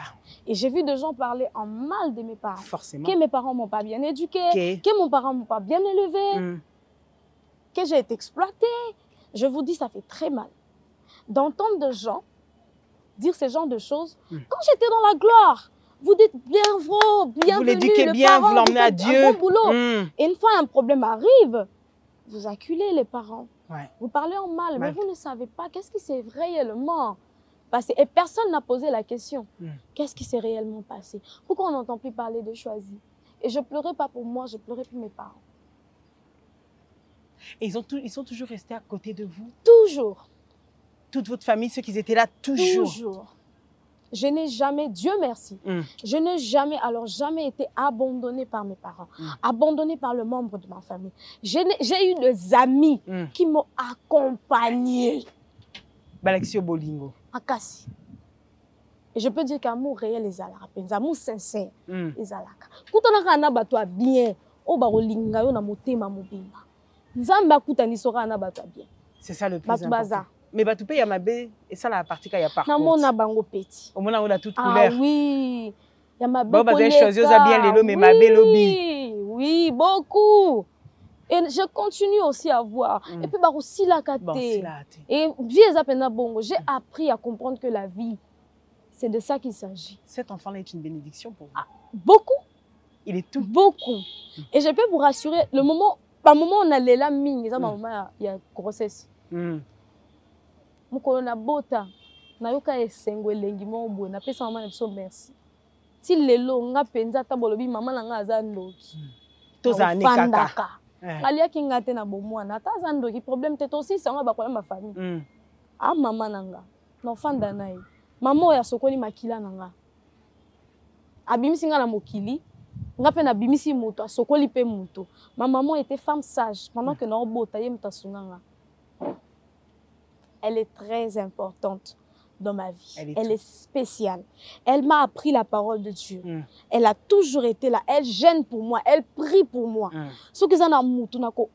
Et j'ai vu des gens parler en mal de mes parents. Forcément. Que mes parents ne m'ont pas bien éduqué, que mon parent ne m'a pas bien élevé, que j'ai été exploitée. Je vous dis, ça fait très mal d'entendre des gens dire ce genre de choses. Quand j'étais dans la gloire, vous dites bienvenue, vous l'éduquez bien, vous l'emmenez à Dieu. Un bon boulot. Et une fois un problème arrive, vous acculez les parents. Vous parlez en mal, mais vous ne savez pas qu'est-ce qui s'est réellement passé. Et personne n'a posé la question. Qu'est-ce qui s'est réellement passé? Pourquoi on n'entend plus parler de choisi? Et je pleurais pas pour moi, je pleurais pour mes parents. Et ils sont toujours restés à côté de vous? Toujours. Toute votre famille, ceux qui étaient là, toujours? Toujours. Je n'ai jamais, Dieu merci, je n'ai jamais, jamais été abandonnée par mes parents, abandonnée par le membre de ma famille. J'ai eu des amis qui m'ont accompagnée. Balexio Bolingo. Akasi. Et je peux dire qu'amour réel est alaka, amour sincère est alaka. Quand on a un abattoir bien, on va olinga yo na motema mobimba. Nzamba kutani sora na batwa bien. C'est ça le plus important. Mais Batoupé Yamabe, et ça la partie qu'il y a par contre. On a bango petit. Au moment où on a toute couleur. Ah oui. Yamabe. Bon, vous avez choisi bien les lots, mais Mabé lobby. Oui, beaucoup. Et je continue aussi à voir. Et puis, aussi la kate. Et j'ai appris à comprendre que la vie, c'est de ça qu'il s'agit. Cet enfant-là est une bénédiction pour vous. Ah, beaucoup. Il est tout. Beaucoup. Et je peux vous rassurer, par le moment où on a les lames mines, il y a grossesse. Mukolo na bota na yoka esengo elengi mo na pesa mama na biso merci ti lelo nga penza ta bolobi mama na nga aza ndoki toza ne kaka aliaki nga te na bomwana ta aza ndoki problème te to si sango bakola ma famille mama na nga na fanda na ye mama oya sokoli makila na nga abimisi nga na mokili nga pe na bimisi moto asokoli pe moto ma maman était femme sage pendant que na obota ye mutasunga nga. Elle est très importante dans ma vie. Elle est spéciale. Elle m'a appris la parole de Dieu. Elle a toujours été là. Elle gêne pour moi. Elle prie pour moi. Ce que ça n'a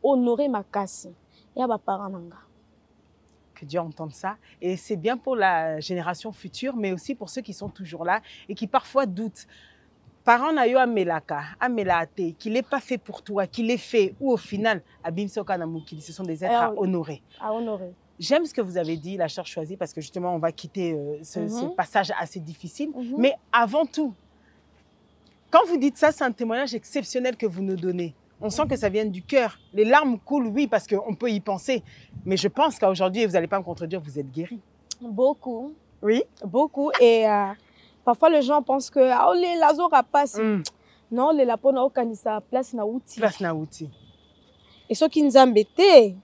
honoré ma casse. Et ma parent. Que Dieu entende ça. Et c'est bien pour la génération future, mais aussi pour ceux qui sont toujours là et qui parfois doutent. Parents na yo amelaka, amelate, qu'il n'est pas fait pour toi, qu'il est fait, ou au final, abimsoka namukili, ce sont des êtres à honorer. À honorer. J'aime ce que vous avez dit, la chère choisie, parce que justement, on va quitter ce passage assez difficile. Mais avant tout, quand vous dites ça, c'est un témoignage exceptionnel que vous nous donnez. On sent que ça vient du cœur. Les larmes coulent, oui, parce qu'on peut y penser. Mais je pense qu'aujourd'hui, vous n'allez pas me contredire, vous êtes guéri. Beaucoup. Oui. Beaucoup. Et parfois, les gens pensent que les lazos passe. Non, les lapons n'ont aucun place na outil. Place na outil. Et ceux qui nous embêtaient.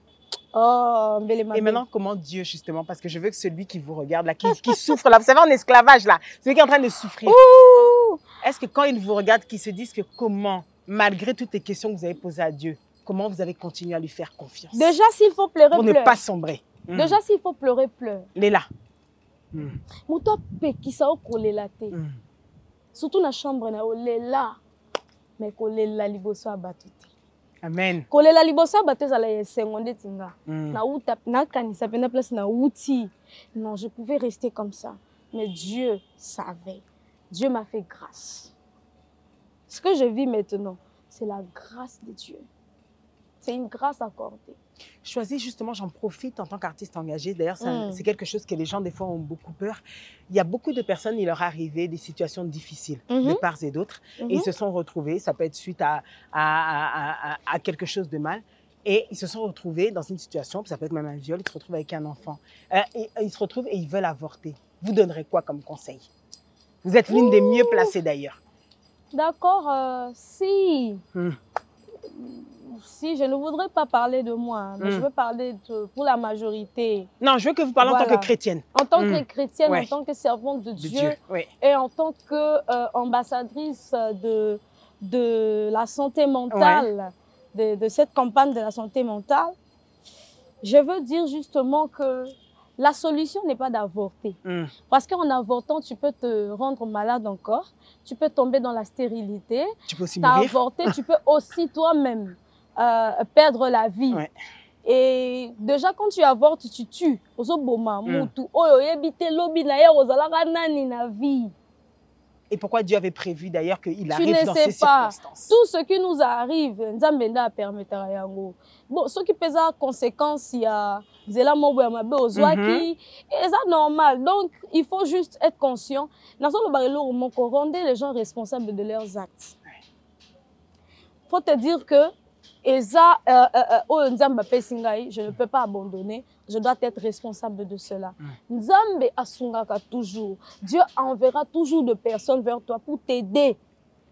Oh, et maintenant, comment Dieu, justement, parce que je veux que celui qui vous regarde, là, qui souffre, là, vous savez, en esclavage, là, celui qui est en train de souffrir, est-ce que quand il vous regarde, qu'il se dise que comment, malgré toutes les questions que vous avez posées à Dieu, comment vous avez continué à lui faire confiance? Déjà, s'il faut pleurer, pour ne pas sombrer. Déjà, s'il faut pleurer, pleure. Léla. Mouto pekisa okolela te. Surtout dans la chambre, olela. Mais kolela liboso abatuti. Amen. Kolela liboso abatuti zala seconde tinga. Na uta na kanisa pena place na uti. Non, je pouvais rester comme ça. Mais Dieu savait. Dieu m'a fait grâce. Ce que je vis maintenant, c'est la grâce de Dieu. C'est une grâce accordée. Choisis justement, j'en profite en tant qu'artiste engagé. D'ailleurs, c'est quelque chose que les gens, des fois, ont beaucoup peur. Il y a beaucoup de personnes, il leur est arrivé des situations difficiles, de part et d'autre. Et ils se sont retrouvés, ça peut être suite à quelque chose de mal. Et ils se sont retrouvés dans une situation, ça peut être même un viol, ils se retrouvent avec un enfant. Ils se retrouvent et ils veulent avorter. Vous donnerez quoi comme conseil? Vous êtes l'une des mieux placées d'ailleurs. D'accord, si... Si, je ne voudrais pas parler de moi, mais je veux parler pour la majorité. Non, je veux que vous parlez en tant que chrétienne. En tant que chrétienne, en tant que servante de Dieu, et en tant qu'ambassadrice de la santé mentale, de cette campagne de la santé mentale. Je veux dire justement que la solution n'est pas d'avorter. Parce qu'en avortant, tu peux te rendre malade encore, tu peux tomber dans la stérilité. Tu peux aussi mourir. Avorté, tu peux aussi toi-même perdre la vie. Et déjà, quand tu avortes, tu tues. Et pourquoi Dieu avait prévu d'ailleurs qu'il arrive dans ces circonstances? Tout ce qui nous arrive, Nzambenda permettre yango. Bon, ce qui pèse à conséquence, il y a zela mobo mabe ozwaki, et ça normal. Donc, il faut juste être conscient. Dans le barilo moko rendre les gens responsables de leurs actes. Faut te dire que je ne peux pas abandonner, je dois être responsable de cela. Nzambe asungaka toujours. Dieu enverra toujours de personnes vers toi pour t'aider.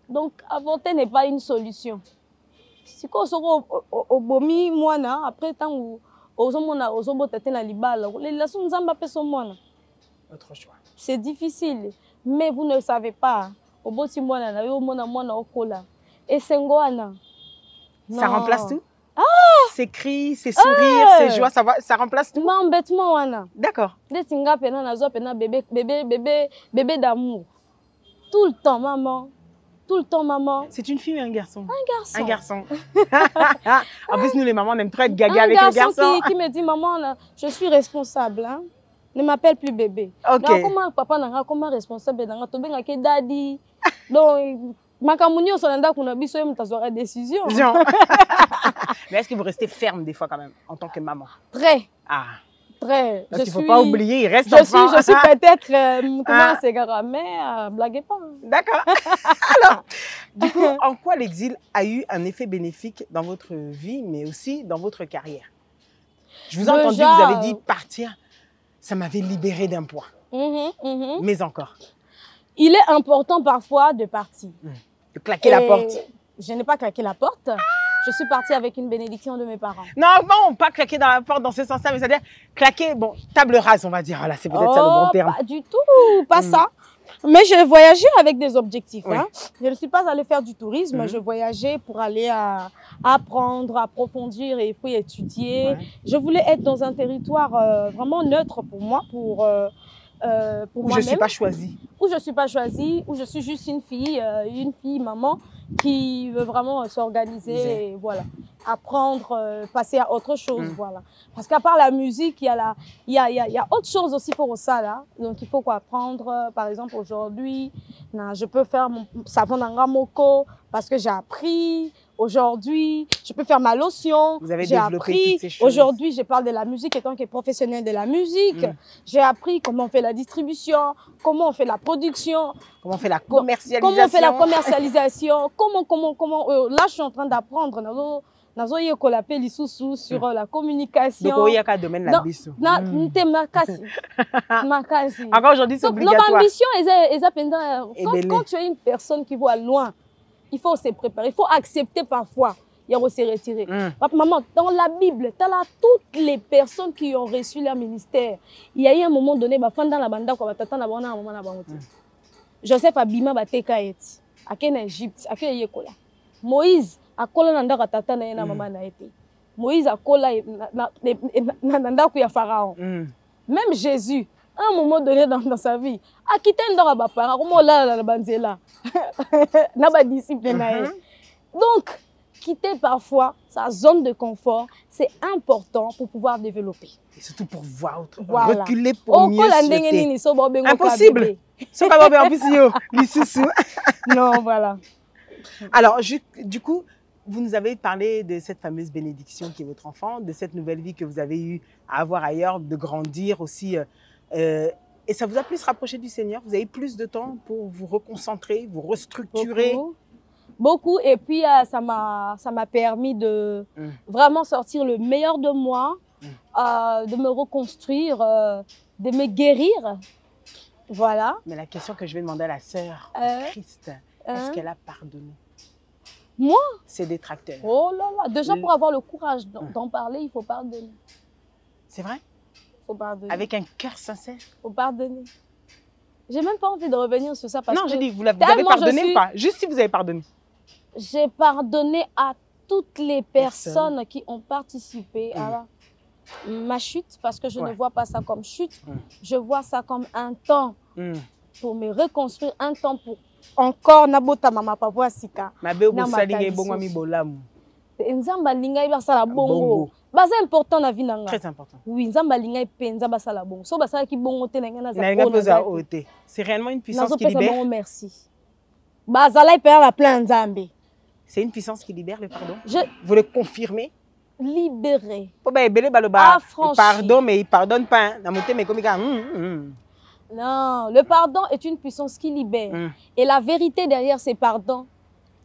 Donc, avorter n'est pas une solution. Si tu obomi mwana après tant où Autre choix. C'est difficile, mais vous ne savez pas. Et ça remplace tout? Ces cris, ces sourires, ces joies, ça remplace tout? D'accord. Bébé d'amour. Tout le temps, maman. Tout le temps, maman. C'est une fille ou un garçon? Un garçon. Un garçon. En plus, nous, les mamans, on aime trop être gaga avec les garçons. Un garçon qui me dit, maman, là, je suis responsable. Hein? Ne m'appelle plus bébé. Ok. Comment papa n'a comment responsable? Daddy. Donc, Makamunio sonanda kuna biso yem tazora décision. Mais est-ce que vous restez ferme des fois quand même en tant que maman? Très. Ah. Très. Parce qu'il ne faut pas oublier, il reste enfant. Je suis peut-être comment c'est grave, mais blaguez pas. D'accord. Alors, du coup, en quoi l'exil a eu un effet bénéfique dans votre vie, mais aussi dans votre carrière? Je vous ai entendu, vous avez dit partir, ça m'avait libéré d'un poids. Mais encore. Il est important parfois de partir. De claquer la porte. Je n'ai pas claqué la porte. Je suis partie avec une bénédiction de mes parents. Non, bon, pas claquer dans la porte dans ce sens-là, mais c'est-à-dire claquer, bon, table rase, on va dire. Voilà, c'est peut-être ça le bon terme. Pas du tout, pas ça. Mais je voyageais avec des objectifs. Hein. Je ne suis pas allée faire du tourisme. Je voyageais pour aller apprendre, approfondir et puis étudier. Je voulais être dans un territoire vraiment neutre pour moi, pour pour Ou je moi-même. ne suis pas choisie. Ou je ne suis pas choisie, ou je suis juste une fille maman, qui veut vraiment s'organiser et voilà, apprendre, passer à autre chose. Voilà. Parce qu'à part la musique, il y a autre chose aussi pour ça. Là. Donc il faut quoi apprendre. Par exemple, aujourd'hui, je peux faire mon savon d'angamoko parce que j'ai appris. Aujourd'hui, je peux faire ma lotion. Vous avez j'ai développé appris. toutes ces choses. Aujourd'hui, je parle de la musique étant que professionnelle de la musique. J'ai appris comment on fait la distribution, comment on fait la production. Comment on fait la commercialisation. Comment on fait la commercialisation. Comment là, je suis en train d'apprendre. Nazo yekola pe lisusu sur la communication. Donc, il y a qu'un domaine la biso. Encore aujourd'hui, c'est obligatoire. Nos ambitions, quand tu es une personne qui voit loin, il faut se préparer, il faut accepter parfois. Il faut se retirer. Maman, dans la Bible, tu as toutes les personnes qui ont reçu leur ministère. Il y a eu un moment donné, Joseph Abima bateka eti. En Égypte, en Yekola. Moïse akola nanda tata na yena mama na ete. Moïse akola nanda ku ya Pharaon. Même Jésus, à un moment donné dans sa vie, a quitté ndora ba parents, comme la banzela. Na ba disciple na ye. Donc, quitter parfois sa zone de confort, c'est important pour pouvoir développer. Et surtout pour voir autre, voilà. Reculer pour mieux sauter. Impossible. Non, voilà. Alors, du coup, vous nous avez parlé de cette fameuse bénédiction qui est votre enfant, de cette nouvelle vie que vous avez eu à avoir ailleurs, de grandir aussi. Et ça vous a plus rapproché du Seigneur? Vous avez plus de temps pour vous reconcentrer, vous restructurer? Beaucoup. Et puis, ça m'a permis de vraiment sortir le meilleur de moi, de me reconstruire, de me guérir. Voilà. Mais la question que je vais demander à la sœur Christ, est-ce qu'elle a pardonné? Moi? Ses détracteurs. Oh là là. Déjà, pour avoir le courage d'en parler, il faut pardonner. C'est vrai? Il faut pardonner. Avec un cœur sincère? Il faut pardonner. J'ai même pas envie de revenir sur ça parce que... Non, je dis, vous avez pardonné ou pas? Juste si vous avez pardonné. J'ai pardonné à toutes les personnes qui ont participé à ma chute, parce que je ne vois pas ça comme chute, je vois ça comme un temps pour me reconstruire, un temps pour encore nabota mama papa sika. Nzamba linga ibasala bongo. Basa important na vie nanga. Très important. Oui, nzamba linga ipenza basala bongo. So basala ki bongo te na ngana za ote. C'est réellement une puissance qui libère. Merci. Basala ipela la plein nzambe. C'est une puissance qui libère le pardon. Vous le confirmez? Libéré. Pardon, mais il ne pardonne pas. Non, le pardon est une puissance qui libère. Et la vérité derrière ces pardons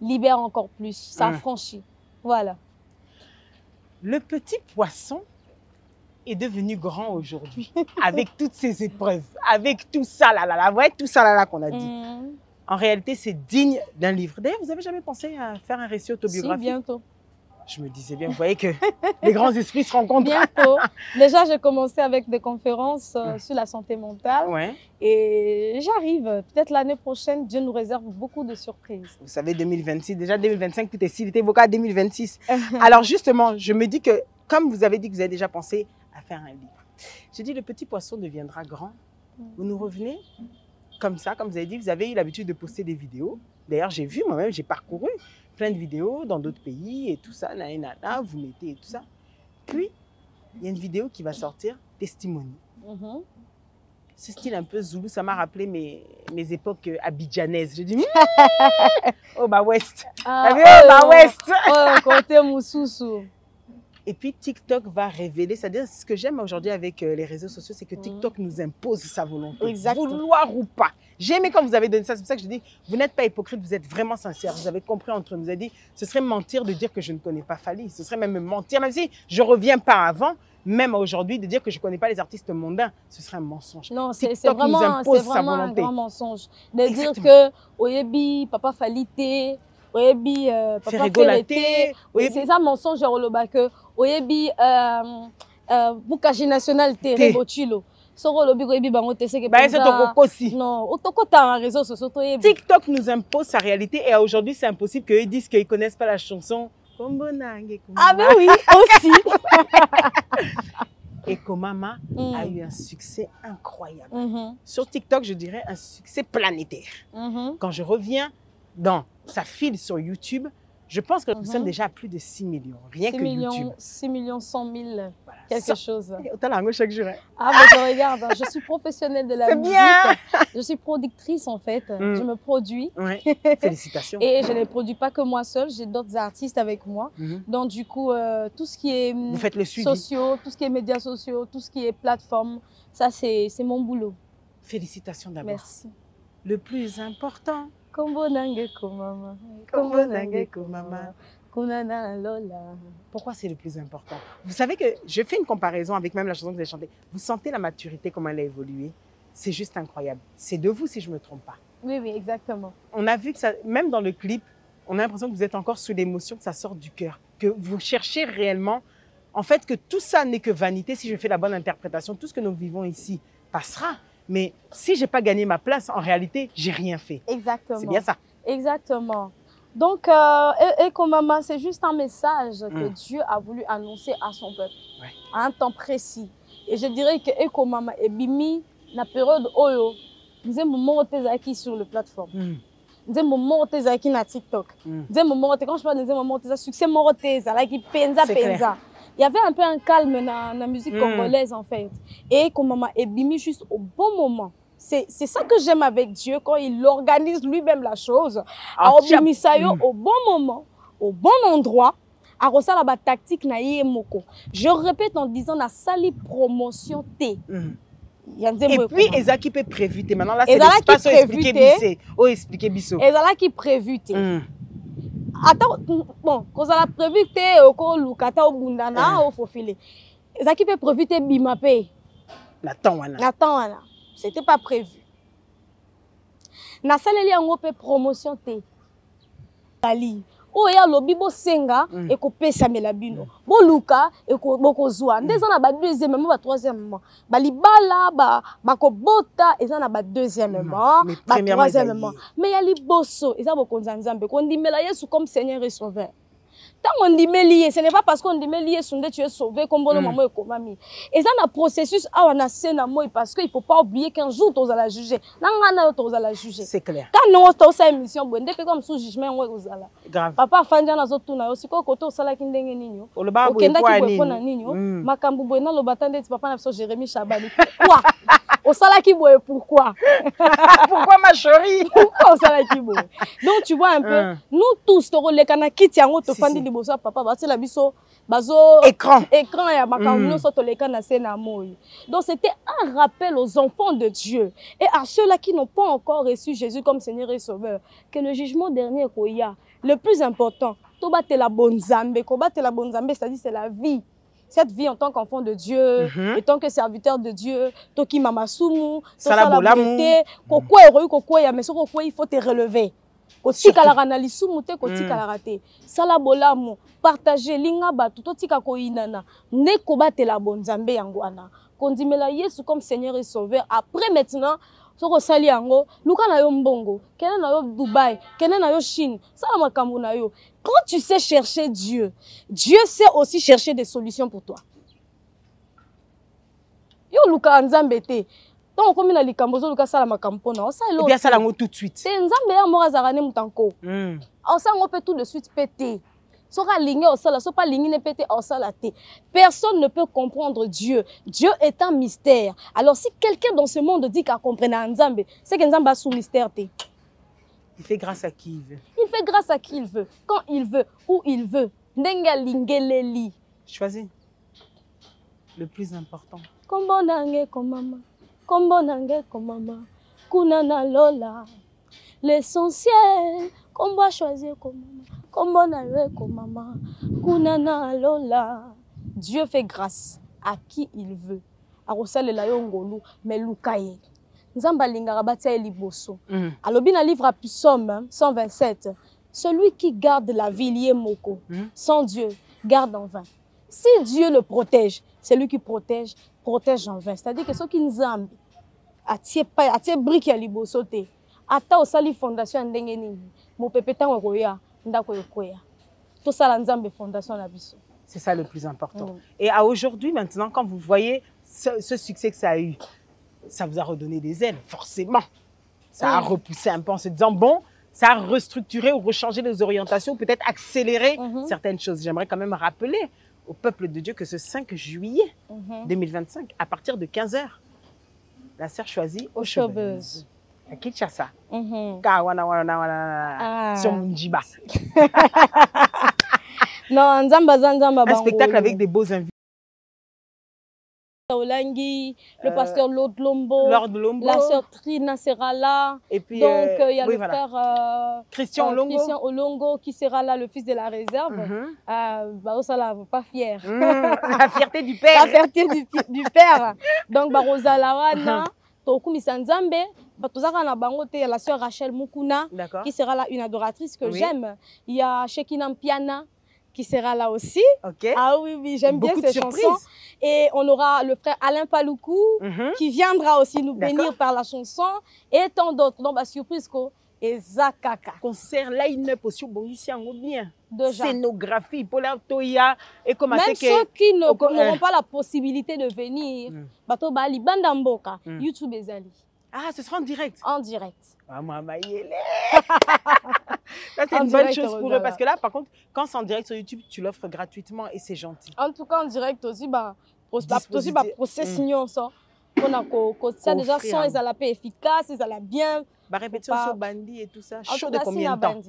libère encore plus. Ça affranchit. Voilà. Le petit poisson est devenu grand aujourd'hui. Avec toutes ces épreuves. Avec tout ça là. Vous voyez tout ça là qu'on a dit. En réalité, c'est digne d'un livre. D'ailleurs, vous n'avez jamais pensé à faire un récit autobiographique? Si, bientôt. Je me disais bien, vous voyez que les grands esprits se rencontrent. Bientôt. Déjà, j'ai commencé avec des conférences sur la santé mentale. Ouais. Et j'arrive. Peut-être l'année prochaine, Dieu nous réserve beaucoup de surprises. Vous savez, 2026, déjà 2025, tout est cité, vocal 2026. Alors justement, je me dis que, comme vous avez dit que vous avez déjà pensé à faire un livre, j'ai dit le petit poisson deviendra grand. Vous nous revenez comme ça, comme vous avez dit, vous avez eu l'habitude de poster des vidéos. D'ailleurs, j'ai vu moi-même, j'ai parcouru plein de vidéos dans d'autres pays et tout ça, vous mettez et tout ça. Puis, il y a une vidéo qui va sortir, Testimony. Ce style un peu zoulou, ça m'a rappelé mes époques abidjanaises. Je dis, oh bah West. Côté Moussoussou. Et puis TikTok va révéler, c'est-à-dire ce que j'aime aujourd'hui avec les réseaux sociaux, c'est que TikTok nous impose sa volonté, vouloir ou pas. J'ai aimé quand vous avez donné ça, c'est pour ça que je dis, vous n'êtes pas hypocrite, vous êtes vraiment sincère, vous avez compris entre nous. Vous avez dit, ce serait mentir de dire que je ne connais pas Fally, ce serait même mentir, même si je ne reviens pas avant, même aujourd'hui, de dire que je ne connais pas les artistes mondains, ce serait un mensonge. Non, c'est vraiment un grand mensonge. De dire que, Oyebi, Papa Falité, Oyebi, Papa Ferreté, c'est ça mensonge, que Oyebi, Bukaji National, Terre Bochilo. TikTok nous impose sa réalité et aujourd'hui c'est impossible qu'ils disent qu'ils ne connaissent pas la chanson. Ah ben oui, aussi. Eko Mama a eu un succès incroyable. Sur TikTok, je dirais un succès planétaire. Quand je reviens dans sa file sur YouTube, je pense que nous sommes déjà à plus de 6 millions, rien que YouTube. 6 millions 100 000, voilà. Quelque ça, chose. Chaque jour. Ah, mais je regarde, je suis professionnelle de la musique. Bien. Je suis productrice en fait, je me produis. Ouais. Félicitations. Et je ne produis pas que moi seule, j'ai d'autres artistes avec moi. Donc du coup, tout ce qui est vous faites le suivi. Sociaux, tout ce qui est médias sociaux, tout ce qui est plateforme, ça c'est mon boulot. Félicitations d'abord. Merci. Le plus important. Kombo nange komama. Kombo nange komama. Kunana lola. Pourquoi c'est le plus important? Vous savez que je fais une comparaison avec même la chanson que vous avez chantée. Vous sentez la maturité, comment elle a évolué? C'est juste incroyable. C'est de vous si je ne me trompe pas. Oui, oui, exactement. On a vu que ça, même dans le clip, on a l'impression que vous êtes encore sous l'émotion, que ça sort du cœur, que vous cherchez réellement, en fait, que tout ça n'est que vanité. Si je fais la bonne interprétation, tout ce que nous vivons ici passera. Mais si je n'ai pas gagné ma place, en réalité, je n'ai rien fait. Exactement. C'est bien ça. Exactement. Donc, Eko Mama, c'est juste un message que Dieu a voulu annoncer à son peuple, à un temps précis. Et je dirais que Eko Mama est bimi la période oyo, nous avons monté sur la plateforme. Nous avons monté sur TikTok. Nous avons monté, quand je parle de monté, succès monté, qui penza. Il y avait un peu un calme dans la musique congolaise en fait. Et Eko Mama est bimi juste au bon moment. C'est ça que j'aime avec Dieu, quand il organise lui-même la chose. Au bon moment, au bon endroit, à resala la tactique na yemoko. Je répète en disant la sali promotion T. Et puis, Eza qui peut prévu. Maintenant, là, c'est l'espace où expliquer Bisso. Eza qui prévu. Attends, bon, quand ça a prévu, au Lukata, au Bundana, au Fofile. Eza qui peut prévu, Bimapé. Nathan, c'était pas prévu. Na saleli yango pe promotion te. Ali. Oya lobi bo senga e ko pesa melabino. Bo luka e ko boko zwa. Ndeza na ba deuxième ba troisième moment. Ba libala ba ko bota eza na ba deuxième moment, ba troisième moment. Mais ya liboso eza bo konzanzambe ko ndimela Yesu comme Seigneur et Sauveur. Tant on dit lié, ce n'est pas parce qu'on dit lié, tu es sauvé comme bon maman et comme ami. Et ça, un processus à on a scène moi parce qu'il faut pas oublier qu'un jour tu vas la juger. Tu vas la juger. C'est clair. Quand nous avons cette émission, bon, dès que comme sous jugement on va la. Grave. Papa fanja na zotu na aussi ko koto sala kindenge ninyo. O le ba boye po na ninyo. Makambu boye na lo batande papa na so Jérémie Chabani. Pourquoi? Au sala ki boye pourquoi? Pourquoi ma chérie? Pourquoi au sala ki boye? Donc tu vois un peu, nous tous to le kana kiti yango to fandi liboso papa ba la biso bazo écran ya makambu no so to le kana sena moyi. Donc c'était un rappel aux enfants de Dieu et à ceux-là qui n'ont pas encore reçu Jésus comme Seigneur et Sauveur que le jugement dernier koya. Le plus important, to battre la bonne zambe, combattre la bonne zambe, c'est-à-dire c'est la vie. Cette vie en tant qu'enfant de Dieu, en tant que serviteur de Dieu, toki mama sumu, to sala beauté, kokwa héroïque, kokwa ya mais so kokwa il faut te relever. Kotika la ranali sumu te kotika la raté. Sala bolamu, partager linga batu to tika ko inana, ne combattre la bonne zambe yangwana. Kondimela Yesu comme Seigneur et Sauveur. Après maintenant soko sali yango luka na yo mbongo kene na yo Dubaï kene na yo Chine sala makambo na yo. Quand tu sais chercher Dieu, Dieu sait aussi chercher des solutions pour toi. Yo luka nzambe te donc comme na likambo zo luka sala makambo na ça lo bien sala ngo tout de suite te nzambe ya mora zarane mutanko on ça on peut tout de suite péter. Personne ne peut comprendre Dieu. Dieu est un mystère. Alors si quelqu'un dans ce monde dit qu'il comprend Nzambe, c'est que Nzambe a sous mystère. Il fait grâce à qui il veut. Il fait grâce à qui il veut, quand il veut, où il veut. Choisis le plus important. Kombo nange komama, kombo nange komama, kunana lola. L'essentiel, kombo choisir komama. Dieu fait grâce à qui il veut. Mais Lukaye. Nzamba lingara batia liboso. Alobi na livre à Psaume 127. Celui qui garde la vie lié moko, sans Dieu, garde en vain. Si Dieu le protège, c'est lui qui protège en vain. C'est-à-dire que ceux qui nzambi atie brique ya liboso te. Ata osali fondation ndenge nini. Mo pepetan okoya. Ndako yokoya. To sala nzambe fondation na biso. C'est ça le plus important. Et à aujourd'hui, maintenant, quand vous voyez ce succès que ça a eu, ça vous a redonné des ailes, forcément. Ça a repoussé un peu en se disant, bon, ça a restructuré ou rechangé les orientations, peut-être accéléré certaines choses. J'aimerais quand même rappeler au peuple de Dieu que ce 5 juillet 2025, à partir de 15h, la sœur choisit au showbiz. À Kinshasa. Sur Munjiba. Non, Nzamba. Un spectacle avec des beaux invités. Olangi, le pasteur Lord Lombo, la sœur Trina sera là. Et puis, donc, il y a le frère Christian Olongo qui sera là, le fils de la réserve. Barosala, pas fier. La fierté du père. La fierté du père. Donc, Barosala Wana, Tokumi Sanzambe, Batozara na Bangote, il y a la sœur Rachel Mukuna, qui sera là, une adoratrice que j'aime. Il y a Shekina Mpiana, qui sera là aussi. Ah oui, j'aime bien ces chansons. Et on aura le frère Alain Paloukou qui viendra aussi nous bénir par la chanson et tant d'autres. Donc, surprise ko et Zakaka. Concert line-up aussi bon ici en bien. Déjà. Scénographie, Paula Toya et comme même ceux qui n'auront pas la possibilité de venir, bato bali bandamboka, YouTube ezali. Ah, ce sera en direct. En direct. Ah, maman, ça, c'est une bonne chose pour eux. Parce que là, par contre, quand c'est en direct sur YouTube, tu l'offres gratuitement et c'est gentil. En tout cas, en direct aussi, procession ça. On a ça déjà son ils allaient efficace, ils allaient bien. Répétition sur Bandi et tout ça. Chaud de combien de temps?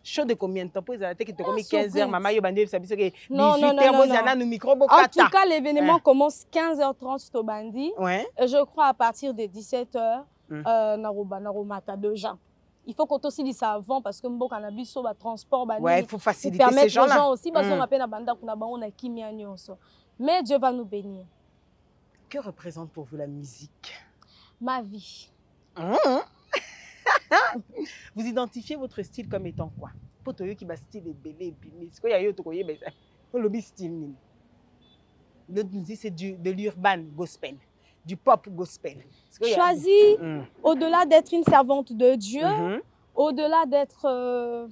Chaud de combien de temps? Pour les arrêter qui te commis 15h, maman, yo Bandi, ça veut dire 18h, nous micro. En tout cas, l'événement commence 15h30 au Bandi. Et je crois à partir de 17h. Naromata déjà. Il faut qu'on aussi dise ça avant parce que Mbo Cannabis sur le transport. Il faut faciliter ces gens-là. Les gens aussi, parce qu'on appelle la banda qu'on a Kimia Nyonso. Mais Dieu va nous bénir. Que représente pour vous la musique? Ma vie. Vous identifiez votre style comme étant quoi? Potoyo qui va style belé bimi. Ce qu'il y a eu au Koye, le lobby style. Notre musique c'est de l'urban gospel. Du pop gospel. Choisis, au-delà d'être une servante de Dieu, au-delà d'être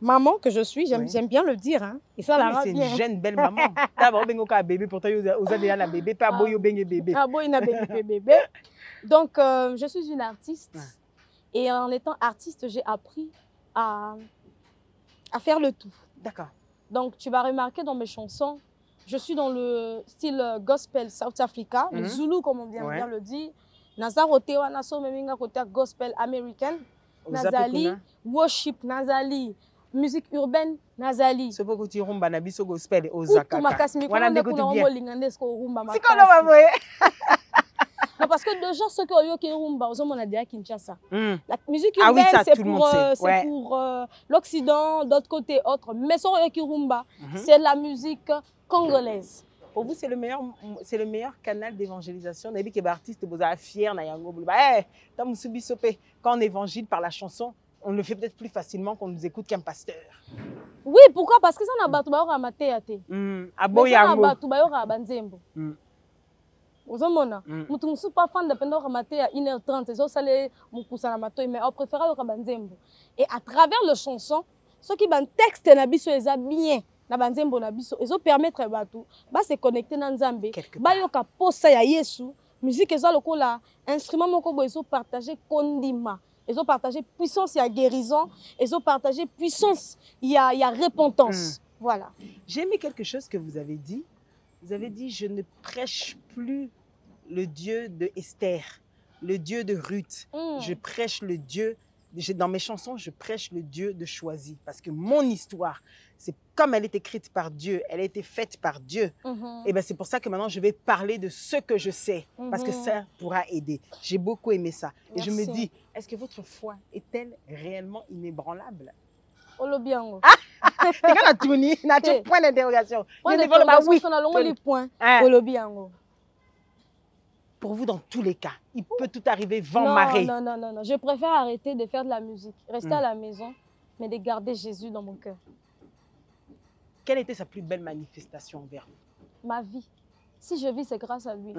maman que je suis, j'aime bien le dire. Hein. Et ça, c'est une jeune belle maman. D'abord, bébé, pourtant, vous avez la bébé, pas boyo bébé. Ah, boyo bébé. Donc, je suis une artiste. Et en étant artiste, j'ai appris à faire le tout. D'accord. Donc, tu vas remarquer dans mes chansons, je suis dans le style gospel South Africa, le Zulu, comme on vient bien le dire. Nazarote wana so meminga côté gospel américaine, Nazali, worship Nazali, musique urbaine Nazali. C'est pourquoi tu rumba na biso gospel Ozaka. Wana ndeko bien. Non, parce que déjà ceux qui rumba aux hommes on a déjà Kinshasa. La musique urbaine c'est pour l'Occident, d'autre côté autre, mais ceux qui rumba c'est la musique congolaise. Pour vous, c'est le meilleur canal d'évangélisation. Nabi qui est artiste, vous êtes fier, quand on évangile par la chanson, on le fait peut-être plus facilement qu'on nous écoute qu'un pasteur. Oui, pourquoi? Parce que ça n'a pas de maté. Ça n'a pas banzembo. Vous avez dit, pas fan de pendant maté à 1h30, ça allait na mato, mais on préfère le banzembo. Et à travers la chanson, ceux qui ban texte na biso les bien. Na banzembo na biso ezo permettre bato ba se connecter na Nzambe ba yoka posa ya Yesu musique ezo lokola instrument moko bo ezo partager kondima ezo partager puissance ya guérison ezo partager puissance ya repentance. Voilà. J'ai aimé quelque chose que vous avez dit je ne prêche plus le Dieu de Esther, le Dieu de Ruth. Je prêche le Dieu dans mes chansons, je prêche le Dieu de choisi parce que mon histoire, c'est comme elle est écrite par Dieu, elle a été faite par Dieu. Et ben c'est pour ça que maintenant je vais parler de ce que je sais parce que ça pourra aider. J'ai beaucoup aimé ça. Et je me dis, est-ce que votre foi est-elle réellement inébranlable? Olobiango. C'est quand tu as point d'interrogation. Olobiango. Pour vous, dans tous les cas, il peut tout arriver vent marée. Non. Je préfère arrêter de faire de la musique, rester à la maison, mais de garder Jésus dans mon cœur. Quelle était sa plus belle manifestation envers vous? Ma vie. Si je vis, c'est grâce à lui.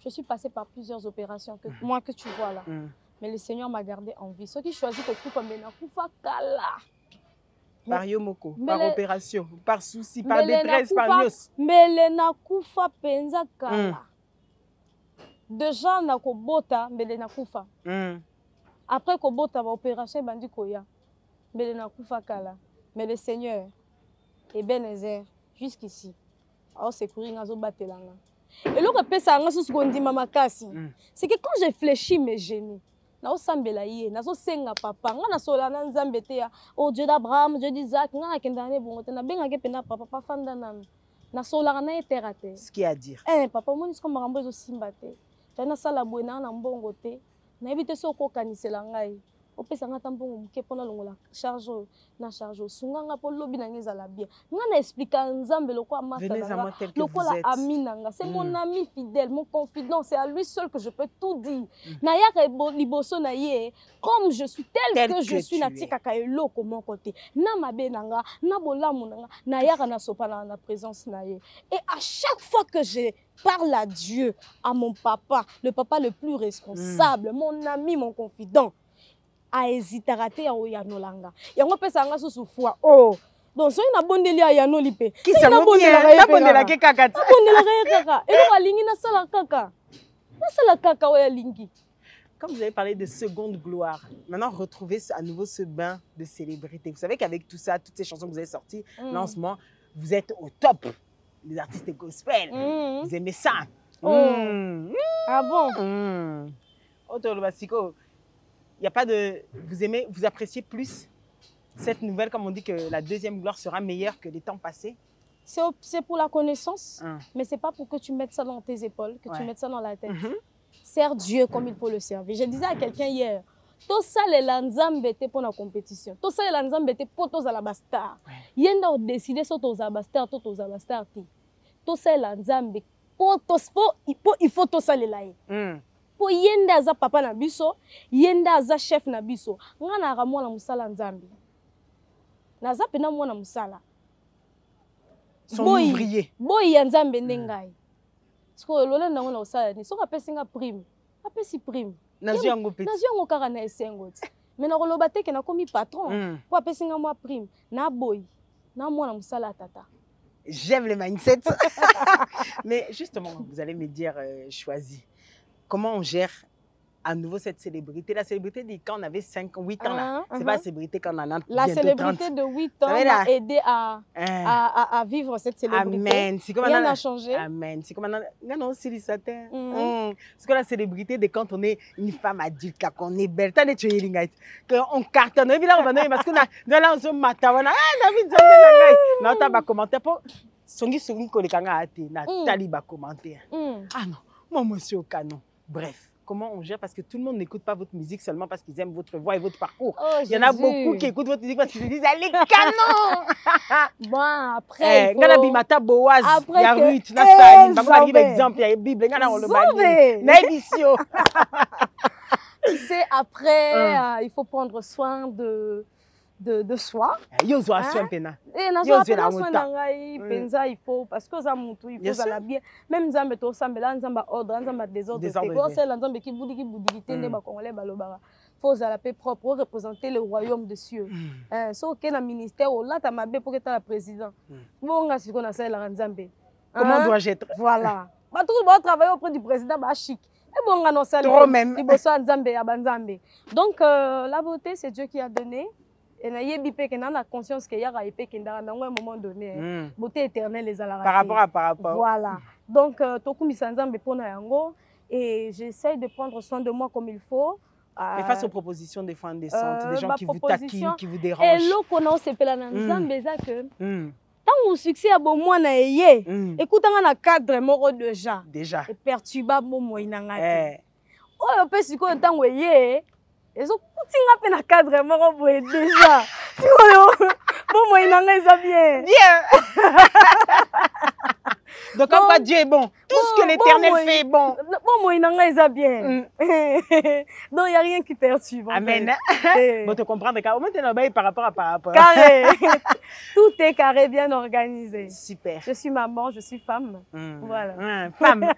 Je suis passée par plusieurs opérations, moi que tu vois là. Mais le Seigneur m'a gardé en vie. Ceux qui choisissent que Koufa Mena, Koufa Kala. Par Yomoko, Mais par les- opération, par souci, par Mbele détresse, par nakufa- nyos. mbele nakufa penza kala. Déjà nakobota mbele nakufa. Après kobota ba opération bandi koya. Mbele nakufa kala. Mais le Seigneur Ebenezer jusqu'ici. Alors secourir ngazo batelanga. Et le repesa nga sous kondima makasi. C'est que quand je fléchis mes génies, na osambela ye, na senga papa, nga na sola na nzambe te ya, oh Dieu d'Abraham, Dieu d'Isaac, nga na kendane bongo te na benga ke pena papa pa fanda nanu. Na sola na etera te. Ce qui est à dire. Papa moni sko makambo ezo simba te. Tana sala bwena na mbongo te. Na ebite so ko kanisela ngai. Opesa nga tambongo muke pona longola charge na charge sunga nga po lobi na ngeza la bien. Nga na expliquer nzambe lokwa masta Venez à moi nga. tel que Lokwa vous la êtes. aminanga, c'est mon ami fidèle, mon confident, c'est à lui seul que je peux tout dire. Na ya liboso na ye, comme je suis tel que je suis na tika ka eloko mon côté. Na mabe nanga, na bolamu nanga, na ya na sopa na présence na ye. Et à chaque fois que je parle à Dieu, à mon papa, le papa le plus responsable, mon ami, mon confident, a hésité à rater à Oyanolanga. Et on peut s'en sous foi. Oh, donc si on a bon délire à Yanolipe, Qui s'est abonné la kaka. et nous aligner na sala kaka. Na sala kaka oya lingi. Comme vous avez parlé de seconde gloire, maintenant retrouvez à nouveau ce bain de célébrité. Vous savez qu'avec tout ça, toutes ces chansons que vous avez sorties, là en ce moment, vous êtes au top. Les artistes gospel, vous aimez ça. Ah bon? Il n'y a pas de... Vous aimez, vous appréciez plus cette nouvelle, comme on dit que la deuxième gloire sera meilleure que les temps passés? C'est pour la connaissance, mais ce n'est pas pour que tu mettes ça dans tes épaules, que tu mettes ça dans la tête. Sers Dieu comme il faut le servir. Je disais à quelqu'un hier, tout ça les lanzambe pour la compétition. Tout ça les lanzambe pour tous à la bastar. Yenda a décidé sur tous à bastar, tous à bastar. Tout ça les lanzambe il faut tout ça les laïcs. Po yenda aza papa na biso, yenda aza chef na biso. Nga na ramwa na musala nzambi. Na za pena mwana musala. Son ouvrier. Boy ya nzambe ndengai. Siko lole na usala ni soka pesinga prime. Apesi prime. Nazu yango peti. Nazu yango kaka na esengo ti. Mais na koloba te ke na komi patron. Po apesinga moi prime. Na boy. Na mwana musala tata. J'aime le mindset. Mais justement, vous allez me dire choisi. Comment on gère à nouveau cette célébrité? La célébrité dit quand on avait 5, 8 ans là. C'est pas la célébrité quand on en a la célébrité 30. De 8 ans m'a aidé à vivre cette célébrité. Amen. Rien n'a changé. Amen. C'est comme non, c'est que la célébrité de quand on est une femme adulte, qu'on est belle, qu'on cartonne, parce que là on se matin, on a commentaire pour songi kolekanga ate na taliba commentaire. Ah non, moi monsieur au canon. Bref, comment on gère? Parce que tout le monde n'écoute pas votre musique seulement parce qu'ils aiment votre voix et votre parcours. Il y en a beaucoup qui écoutent votre musique parce qu'ils se disent, allez, canon! Bon, après. Il y a Bimata Boaz, il y a Ruth, il y a Saline, il y a exemple, il y a Bible, il y a le tu sais, après, il faut prendre soin de soi. Yo zo soin pena. Penza il faut parce que ça monte il faut ça bien même nzambe to sambela nzamba ordre nzamba désordre ko c'est nzambe qui boudi tende ba congolais baloba faut ça la paix propre représenter le royaume des cieux. So que na ministère là ta mabe pour que ta président. Bonga siko na ça la nzambe. Comment dois-je être? Voilà. Ba tout ba travailler auprès du président ba chic. Et bonga non ça trop même. Liboso nzambe ya banzambe. Donc la beauté c'est Dieu qui a donné. Et na conscience qu'il y a un moment donné, beauté éternelle les alara. Par rapport. Voilà. Donc, tokumi sanzambe pona yango et j'essaie de prendre soin de moi comme il faut. Mais face aux propositions des fois indécentes, des gens qui vous taquinent, qui vous dérangent. Et l'eau qu'on a c'est pela nzambe ça que tant au succès a bon moi na yé. Écoute on a cadre moko déjà. Déjà. Et perturbable mo inanga. Oh peut siko tant yé. Et so kutinga pe na cadre moko boye déjà. Si bon moi inanga ça bien. Donc quand Dieu est bon, tout ce que l'Éternel fait est bon. Bon moi inanga ça bien. Donc il y a rien qui perturbe. Amen. Bon te comprendre comment tu es par rapport. Carré. Tout est carré, bien organisé. Super. Je suis maman, je suis femme. Voilà. Femme.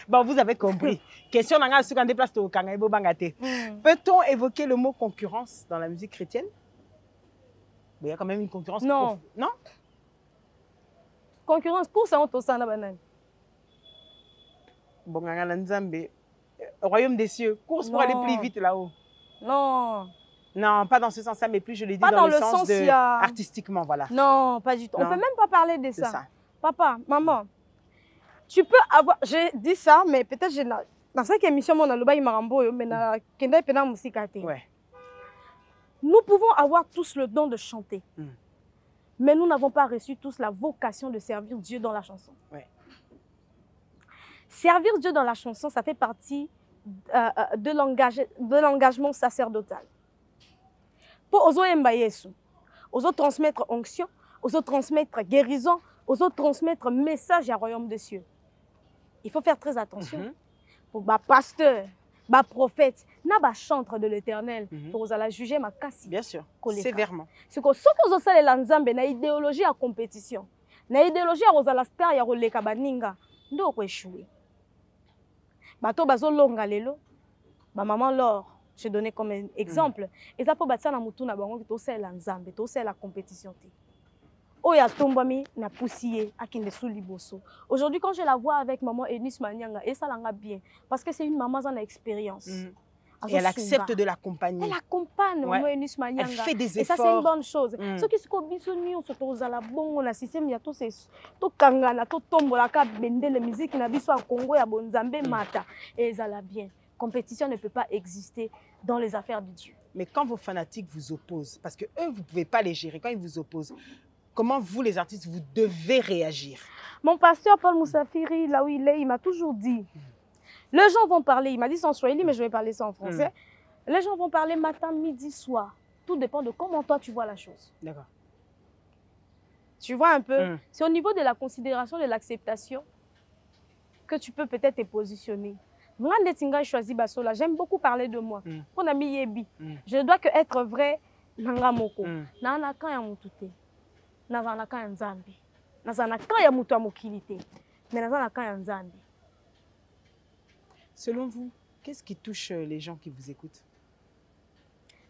Bon, vous avez compris. Question nanga sur quand déplace au Kangaïbo Bangate. Peut-on évoquer le mot concurrence dans la musique chrétienne? Il y a quand même une concurrence. Non. Non? Concurrence pour ça, on te sent banane. Bon, royaume des cieux, course pour aller plus vite là-haut. Non. Non, pas dans ce sens-là, mais plus je l'ai dit Pas dans le sens de a... artistiquement, voilà. Non, pas du tout. Non. On peut même pas parler de C'est ça. Papa, maman, tu peux avoir... J'ai dit ça, mais peut-être j'ai... Dans cette émission, on a le bail marambo, mais Ouais. Nous pouvons avoir tous le don de chanter. Mais nous n'avons pas reçu tous la vocation de servir Dieu dans la chanson. Ouais. Servir Dieu dans la chanson, ça fait partie de l'engagement sacerdotal. Pour oser transmettre onction, oser transmettre guérison, oser transmettre message à royaume des cieux. Il faut faire très attention. Pour les pasteurs, les prophètes, les chantres de l'Éternel, pour oser juger ma casse. Bien sûr, sévèrement. C'est que ce que vous savez, l'anzambe, na idéologie à compétition, na idéologie à oser la star ya roleka baninga, ndo ko échouer. Bato bazo longa lelo, ba maman Laure, je donné comme un exemple, et ça pour battre na mutu na bango ki to sel l'anzambe, to sel la compétition ti. Oya tombami na poussier akinde sous liboso. Aujourd'hui quand je la vois avec maman Eunice Manyanga, et ça l'a bien parce que c'est une maman en expérience. Et elle accepte de l'accompagner. Elle accompagne maman Eunice Manyanga. Elle fait des efforts. Et ça c'est une bonne chose. Ce qui se combine nous se pose à la bon la système ya tout c'est tout kangana tout tombola ka bende la musique na biso à Congo ya bonzambe mata et ça l'a bien. Compétition ne peut pas exister dans les affaires de Dieu. Mais quand vos fanatiques vous opposent, parce que eux vous pouvez pas les gérer, quand ils vous opposent, comment vous les artistes vous devez réagir? Mon pasteur Paul Moussafiri, là où il est, il m'a toujours dit, les gens vont parler, il m'a dit ça en swahili, mais je vais parler ça en français. Les gens vont parler matin, midi, soir. Tout dépend de comment toi tu vois la chose. D'accord. Tu vois un peu? C'est au niveau de la considération, de l'acceptation que tu peux peut-être te positionner. J'aime beaucoup parler de moi. Je dois que être vrai. Nangamoko. Nanaka ya mutute. Nazanaka ya nzambe. Nazanaka ya mutu ya mokilité. Mais nazanaka ya nzambe. Selon vous, qu'est-ce qui touche les gens qui vous écoutent?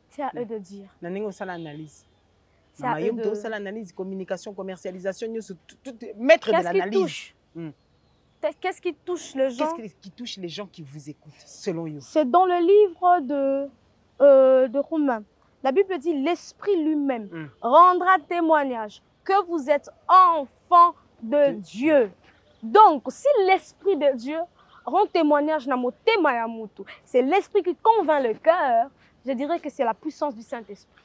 C'est à eux de dire. Nanengo sala analyse. C'est à eux de... sala analyse, communication, commercialisation, maître de l'analyse. Qu'est-ce qui touche les gens? Qu'est-ce qui touche les gens qui vous écoutent, selon vous? C'est dans le livre de Romains. La Bible dit l'Esprit lui-même rendra témoignage que vous êtes enfants de Dieu. Donc, si l'Esprit de Dieu rend témoignage na motema ya mutu, c'est l'Esprit qui convainc le cœur, je dirais que c'est la puissance du Saint-Esprit.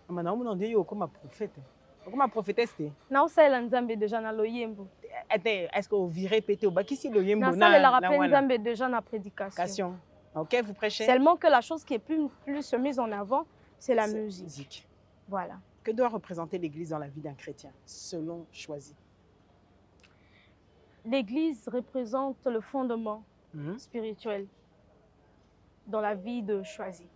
Comme prophète. Comme prophétesse. Est-ce que vous virez pété au bas? Qui c'est le yembo? Déjà na prédication. Ok, vous prêchez. Seulement que la chose qui est plus mise en avant, c'est la musique. Voilà. Que doit représenter l'Église dans la vie d'un chrétien, selon Choisi? L'Église représente le fondement spirituel dans la vie de Choisi.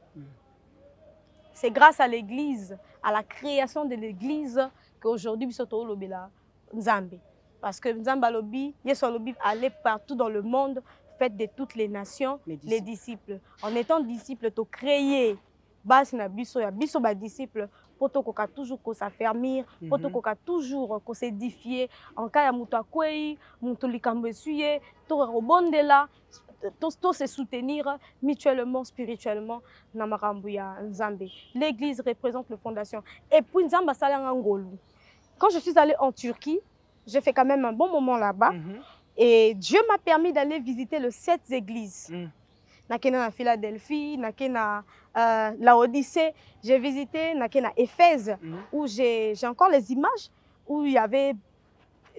C'est grâce à l'Église, à la création de l'Église, qu'aujourd'hui, nous sommes là, Nzambe. Parce que Nzamba Lobi, Yeso allait partout dans le monde, fait de toutes les nations, les disciples. En étant disciples, tu créer base na biso ya biso ba disciples pour to toujours s'affermir, pour to toujours s'édifier en cas ya mutu akwei, mutu likambo esuye, to rebondela, to se soutenir mutuellement, spirituellement na makambo ya Nzambe. L'église représente la fondation. Et puis Nzamba salanga ngolu. Quand je suis allée en Turquie, j'ai fait quand même un bon moment là-bas. Et Dieu m'a permis d'aller visiter les 7 églises. Nakena na Philadelphie, nakena la Odyssée. J'ai visité nakena Éphèse, où j'ai encore les images, où il y avait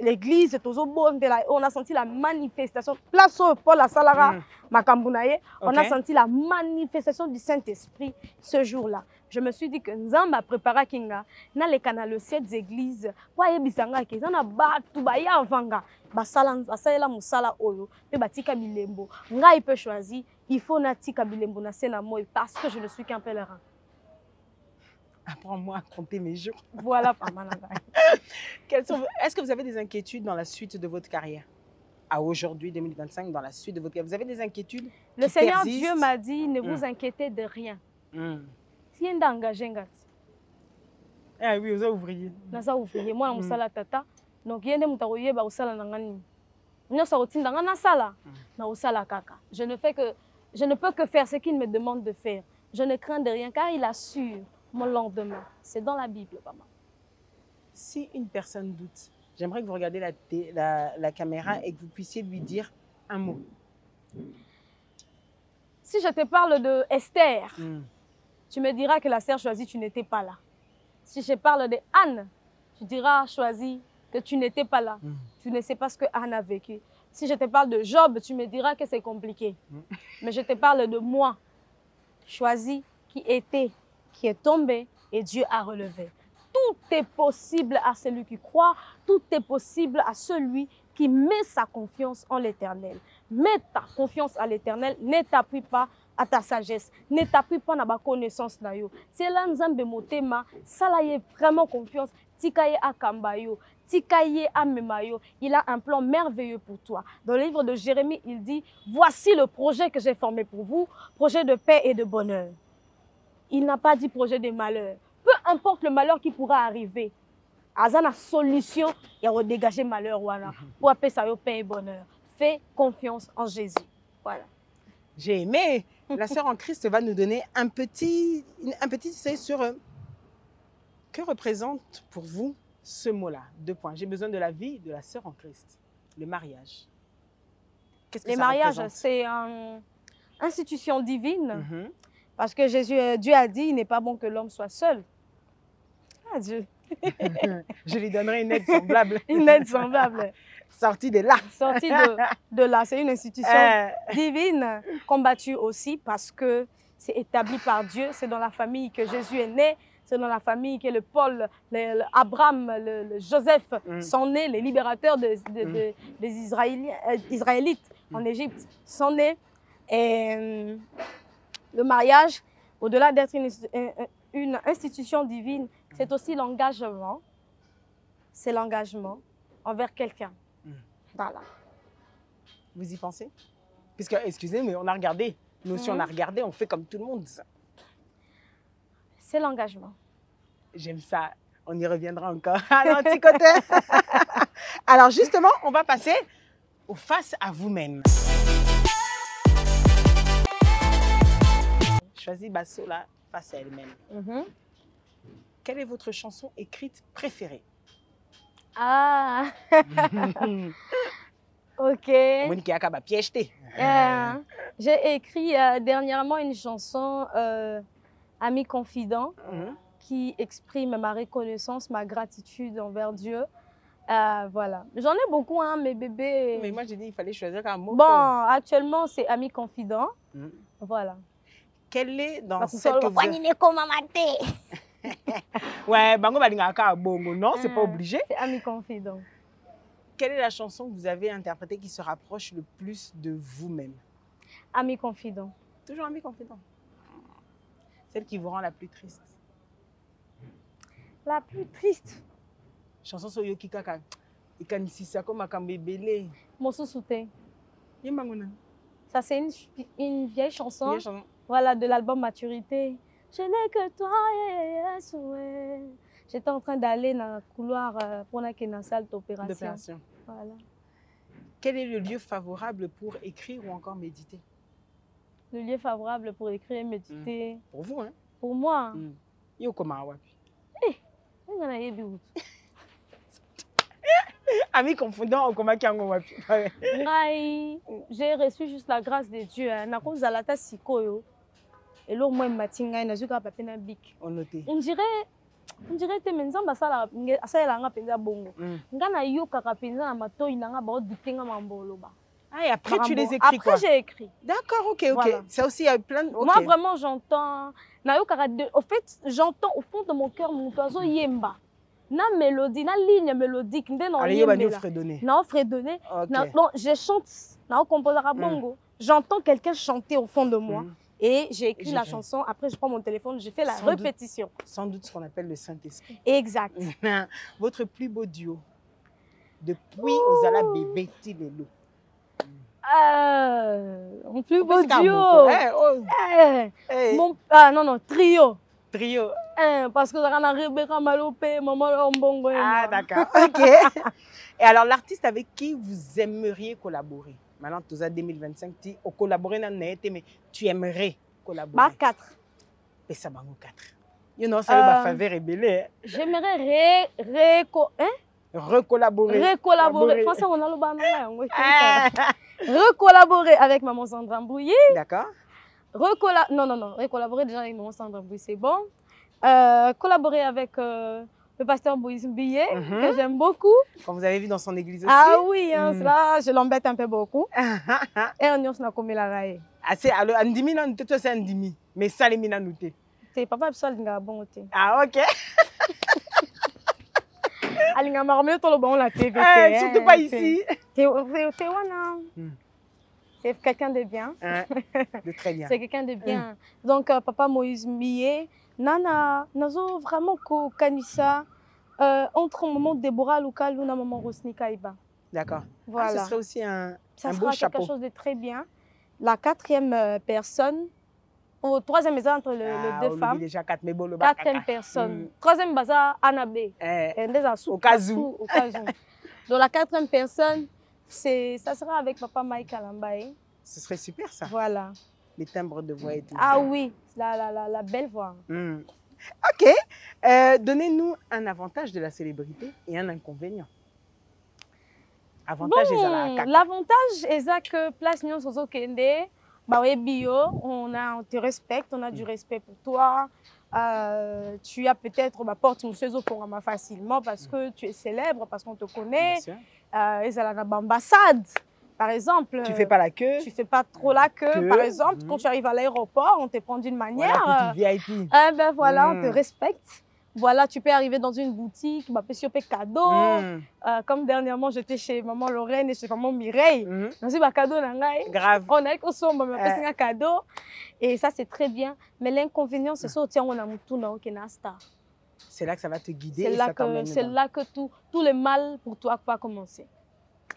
l'église, on a senti la manifestation. Place Paul à Salara, Makambunaye, on a senti la manifestation du Saint-Esprit ce jour-là. Je me suis dit que Nzamba a préparé Kinga, na le canal le 7 églises, pour y bisanga ki, na ba tu ba ya vanga, ba sala musala oyo, pe batika bilembo. Nga il peut choisir, il faut na tika bilembo na sena moi parce que je ne suis qu'un pèlerin. Apprends-moi à compter mes jours. Voilà, Pamananga. Est-ce que vous avez des inquiétudes dans la suite de votre carrière? À aujourd'hui, 2025, dans la suite de votre carrière, vous avez des inquiétudes? Le Seigneur Dieu m'a dit, ne vous inquiétez de rien. Ah oui, oza ouvrier. Naza ouvrier, moi na musala tata. Donc yende mutako yeba usala na ngani. Nyosa otinda ngana sala na usala kaka. Je ne peux que faire ce qu'il me demande de faire. Je ne crains de rien car il assure mon lendemain. C'est dans la Bible, maman. Si une personne doute, j'aimerais que vous regardiez la caméra et que vous puissiez lui dire un mot. Si je te parle de Esther, tu me diras que la sœur choisie, tu n'étais pas là. Si je parle de Anne, tu diras choisie que tu n'étais pas là. Tu ne sais pas ce que Anne a vécu. Si je te parle de Job, tu me diras que c'est compliqué. Mais je te parle de moi, choisi, qui est tombé et Dieu a relevé. Tout est possible à celui qui croit, tout est possible à celui qui met sa confiance en l'Éternel. Mets ta confiance à l'Éternel, ne t'appuie pas à ta sagesse, ne t'appuie pas à ma connaissance. C'est là nzambe motema, salaye vraiment confiance, tikaye akambayo, tikaye amemayo. Il a un plan merveilleux pour toi. Dans le livre de Jérémie, il dit, voici le projet que j'ai formé pour vous, projet de paix et de bonheur. Il n'a pas dit projet de malheur. Peu importe le malheur qui pourra arriver, Azana solution et on dégager malheur pour appeler ça paix et bonheur. Fais confiance en Jésus. Voilà. J'ai aimé. La sœur en Christ va nous donner un petit essai sur que représente pour vous ce mot-là. 2 points. J'ai besoin de la vie de la sœur en Christ. Le mariage. Qu'est-ce que les ça mariages, représente? c'est une institution divine. Parce que Dieu a dit, il n'est pas bon que l'homme soit seul. Ah Dieu. Je lui donnerai une aide semblable. Une aide semblable. Sortie de là. Sortie de là. C'est une institution divine, combattue aussi parce que c'est établi par Dieu. C'est dans la famille que Jésus est né. C'est dans la famille que le Paul, Abraham, le Joseph sont nés, les libérateurs des Israélites en Égypte sont nés. Et le mariage, au-delà d'être une institution divine, c'est aussi l'engagement. C'est l'engagement envers quelqu'un. Voilà. Vous y pensez? Puisque, excusez-moi, mais on a regardé. Nous aussi, on a regardé, on fait comme tout le monde. C'est l'engagement. J'aime ça. On y reviendra encore. Alors, petit côté. Alors, justement, on va passer au face à vous-même. Choisis Basso là, face à elle-même. Quelle est votre chanson écrite préférée? Ah, ok. J'ai écrit dernièrement une chanson, Ami confident, qui exprime ma reconnaissance, ma gratitude envers Dieu. Voilà. J'en ai beaucoup, hein, mes bébés. Mais moi, j'ai dit qu'il fallait choisir un mot. Bon, actuellement, c'est Ami confident. Voilà. Quelle est dans celle que vous avez... Ouais, non, c'est pas obligé. C'est Ami confident. Quelle est la chanson que vous avez interprétée qui se rapproche le plus de vous-même? Ami confident. Toujours Ami confident. Celle qui vous rend la plus triste. La plus triste. Chanson sur Yoki Kaka. Ikanisisa comme Akambebele. Mosusute. Yemangona. Ça, c'est une vieille chanson. Voilà, de l'album Maturité. Je n'ai que toi, Yesu. J'étais en train d'aller dans le couloir pour une salle d'opération. Voilà. Quel est le lieu favorable pour écrire ou encore méditer? Le lieu favorable pour écrire et méditer. Pour vous, hein? Pour moi. Yo comment wapi? Ami confondant, comment qui en wapi? J'ai reçu juste la grâce de Dieu. Na kozalata sikoyo. Et là, moi, matinga, na zuka papena bik. On notait. On dirait que menzamba sala nga penza bongo. Nga na yoka ka penza na matoi na nga ba dictenga mambolo ba. Ah, et après tu les écris quoi? Après j'ai écrit. D'accord, ok. Voilà. Ça aussi il y a plein de... Okay. Moi vraiment j'entends na yoka au fait j'entends au fond de mon cœur mon oiseau yemba. Na mélodie, na ligne mélodique ndé na yemba. Allez, na offre donné. Non, je chante na composer à bongo. J'entends quelqu'un chanter au fond de moi. Et j'ai écrit la chanson, après je prends mon téléphone, j'ai fait la répétition. Sans doute ce qu'on appelle le Saint-Esprit. Exact. Votre plus beau duo depuis Ozala Bébé Tilelo. Mon plus beau duo. Non, trio. Trio. Parce que ça a Rebecca Malopé, maman Lombongo. Ah, d'accord. OK. Et alors, l'artiste avec qui vous aimeriez collaborer? Maintenant, tu as 2025, tu as collaboré dans Naïté, mais tu aimerais collaborer. Bah, 4. Et ça va 4. You know, ça va faveur rébellé. J'aimerais recollaborer. Français, on a le banana. Recollaborer avec maman Sandra Mbouye. D'accord. Recollaborer déjà avec maman Sandra Mbouye, c'est bon. Collaborer avec le pasteur Moïse Mbillet, que j'aime beaucoup. Comme vous avez vu dans son église aussi. Ah oui, hein, cela, je l'embête un peu beaucoup. Et on y a commis la raille. Ah, c'est alors, Andimi, non, c'est Andimi. Mais ça, les mina nouté. C'est papa, ça, il a bon. Ah, ok. Il a marmé tout le bon la TV. Surtout pas ici. C'est quelqu'un de bien. De très bien. C'est quelqu'un de bien. Donc, papa Moïse Mbillet, Nana, nazo vraiment ko kanisa entre un moment Déborah Lukalu na maman Rosny Kaiba. D'accord. Voilà. Ah, ce serait aussi un Ça beau chapeau. sera quelque chose de très bien. La 4e personne, ou 3e maison entre les deux femmes. Déjà 4, mais bon, le 4e personne. 3e bazar Anabé. Au cas où. Donc la 4e personne, ça sera avec papa Mike Alambaye. Ce serait super ça. Voilà. Les timbres de voix et tout. Ah oui, la belle voix. Ok. Donnez-nous un avantage de la célébrité et un inconvénient. Avantage l'avantage est que place Nyon Soso Kende, on te respecte, on a du respect pour toi. Tu as peut-être ma porte Moussezo Forama facilement parce que tu es célèbre, parce qu'on te connaît. Ils ont l'ambassade. Par exemple, tu fais pas la queue. Tu fais pas trop la queue. Par exemple, quand tu arrives à l'aéroport, on te prend d'une manière. Voilà, VIP. Ben voilà, on te respecte. Voilà, tu peux arriver dans une boutique, bah, peux cadeau. Comme dernièrement, j'étais chez maman Lorraine et chez maman Mireille. On a cadeau grave. On a un cadeau. Et ça, c'est très bien. Mais l'inconvénient, c'est ça, on a un star. C'est là que ça va te guider. C'est là que tout le mal pour toi va commencer.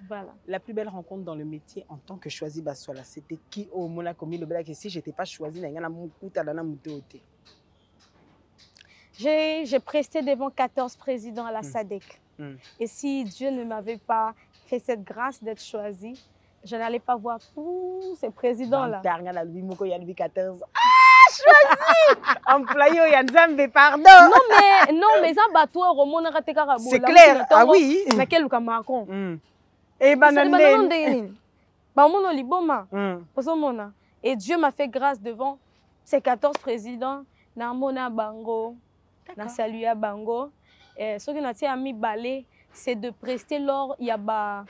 Voilà. La plus belle rencontre dans le métier en tant que choisi Bassola, c'était qui au Mona commis le blague? Et si je n'étais pas choisie, j'ai presté devant 14 présidents à la SADC. Et si Dieu ne m'avait pas fait cette grâce d'être choisie, je n'allais pas voir tous ces présidents-là. Choisi! Employé, il y a Nzambe, pardon! Non, mais ça, c'est clair, ah oui! Mais quel Macron? Et et Dieu m'a fait grâce devant ces 14 présidents. Namona Bango, Nasaluya Bango. Ce qui n'a mis balai, c'est de prester lors il y a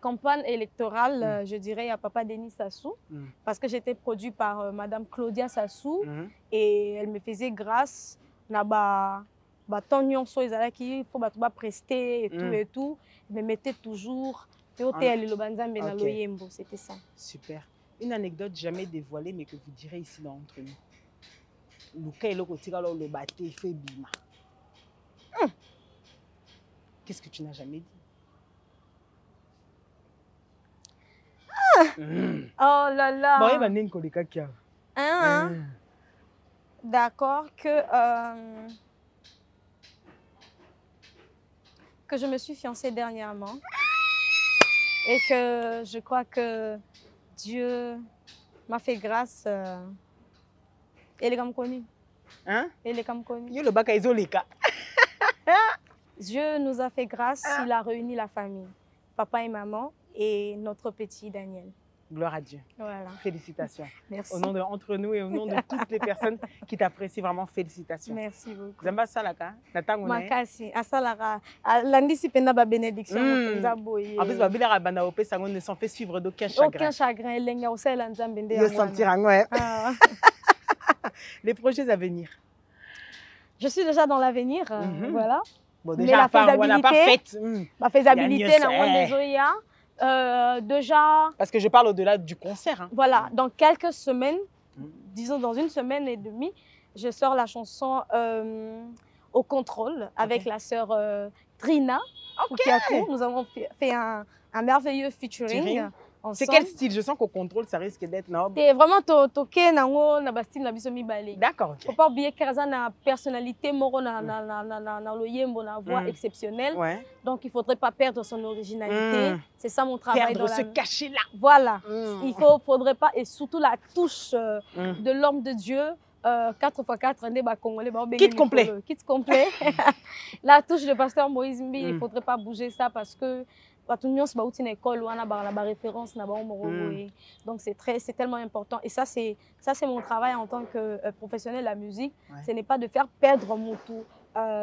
campagne électorale, je dirais, à Papa Denis Sassou, parce que j'étais produit par Madame Claudia Sassou et elle me faisait grâce. Il faut prester et tout. Me mettait toujours. C'était ça. Super. Une anecdote jamais dévoilée, mais que vous direz ici entre nous. Qu'est-ce que tu n'as jamais dit? Oh là là. D'accord que je me suis fiancée dernièrement et que je crois que Dieu m'a fait grâce. Elle est comme connue. Hein? Elle est comme connue. Dieu nous a fait grâce, il a réuni la famille, papa et maman et notre petit Daniel. Gloire à Dieu. Voilà. Félicitations. Merci. Au nom de entre nous et au nom de toutes les personnes qui t'apprécient, vraiment félicitations. Merci beaucoup. Zamba salaka, makasi asalaka landisi pena ba bénédiction penza boye. En plus babila bana opé sango ne s'en fait suivre d'aucun chagrin. Aucun chagrin elenga osala nzambe nde ya sentir ouais. Les projets à venir. Je suis déjà dans l'avenir, voilà. Bon, déjà, la faisabilité, déjà. Parce que je parle au-delà du concert. Hein. Voilà, dans quelques semaines, disons dans une semaine et demie, je sors la chanson Au contrôle avec la sœur Trina. Nous avons fait un merveilleux featuring. C'est quel style? Je sens qu'au contrôle, ça risque d'être noble. C'est vraiment toqué na style na biso mibale. D'accord, ok. Faut pas oublier que ça na personnalité moro na le yembo na voix exceptionnelle. Ouais. Donc il faudrait pas perdre son originalité. C'est ça mon travail perdre ce cachet là. Voilà. Il faudrait pas, et surtout la touche de l'homme de Dieu. 4x4 ndé ba congolais ba kit complet. Kit complet. La touche de pasteur Moïse Mbi, il faudrait pas bouger ça parce que tout nyons ba outi na école wana ba référence na ba moro. Donc c'est tellement important, et ça c'est mon travail en tant que professionnel de la musique. Ce n'est pas de faire perdre mon tout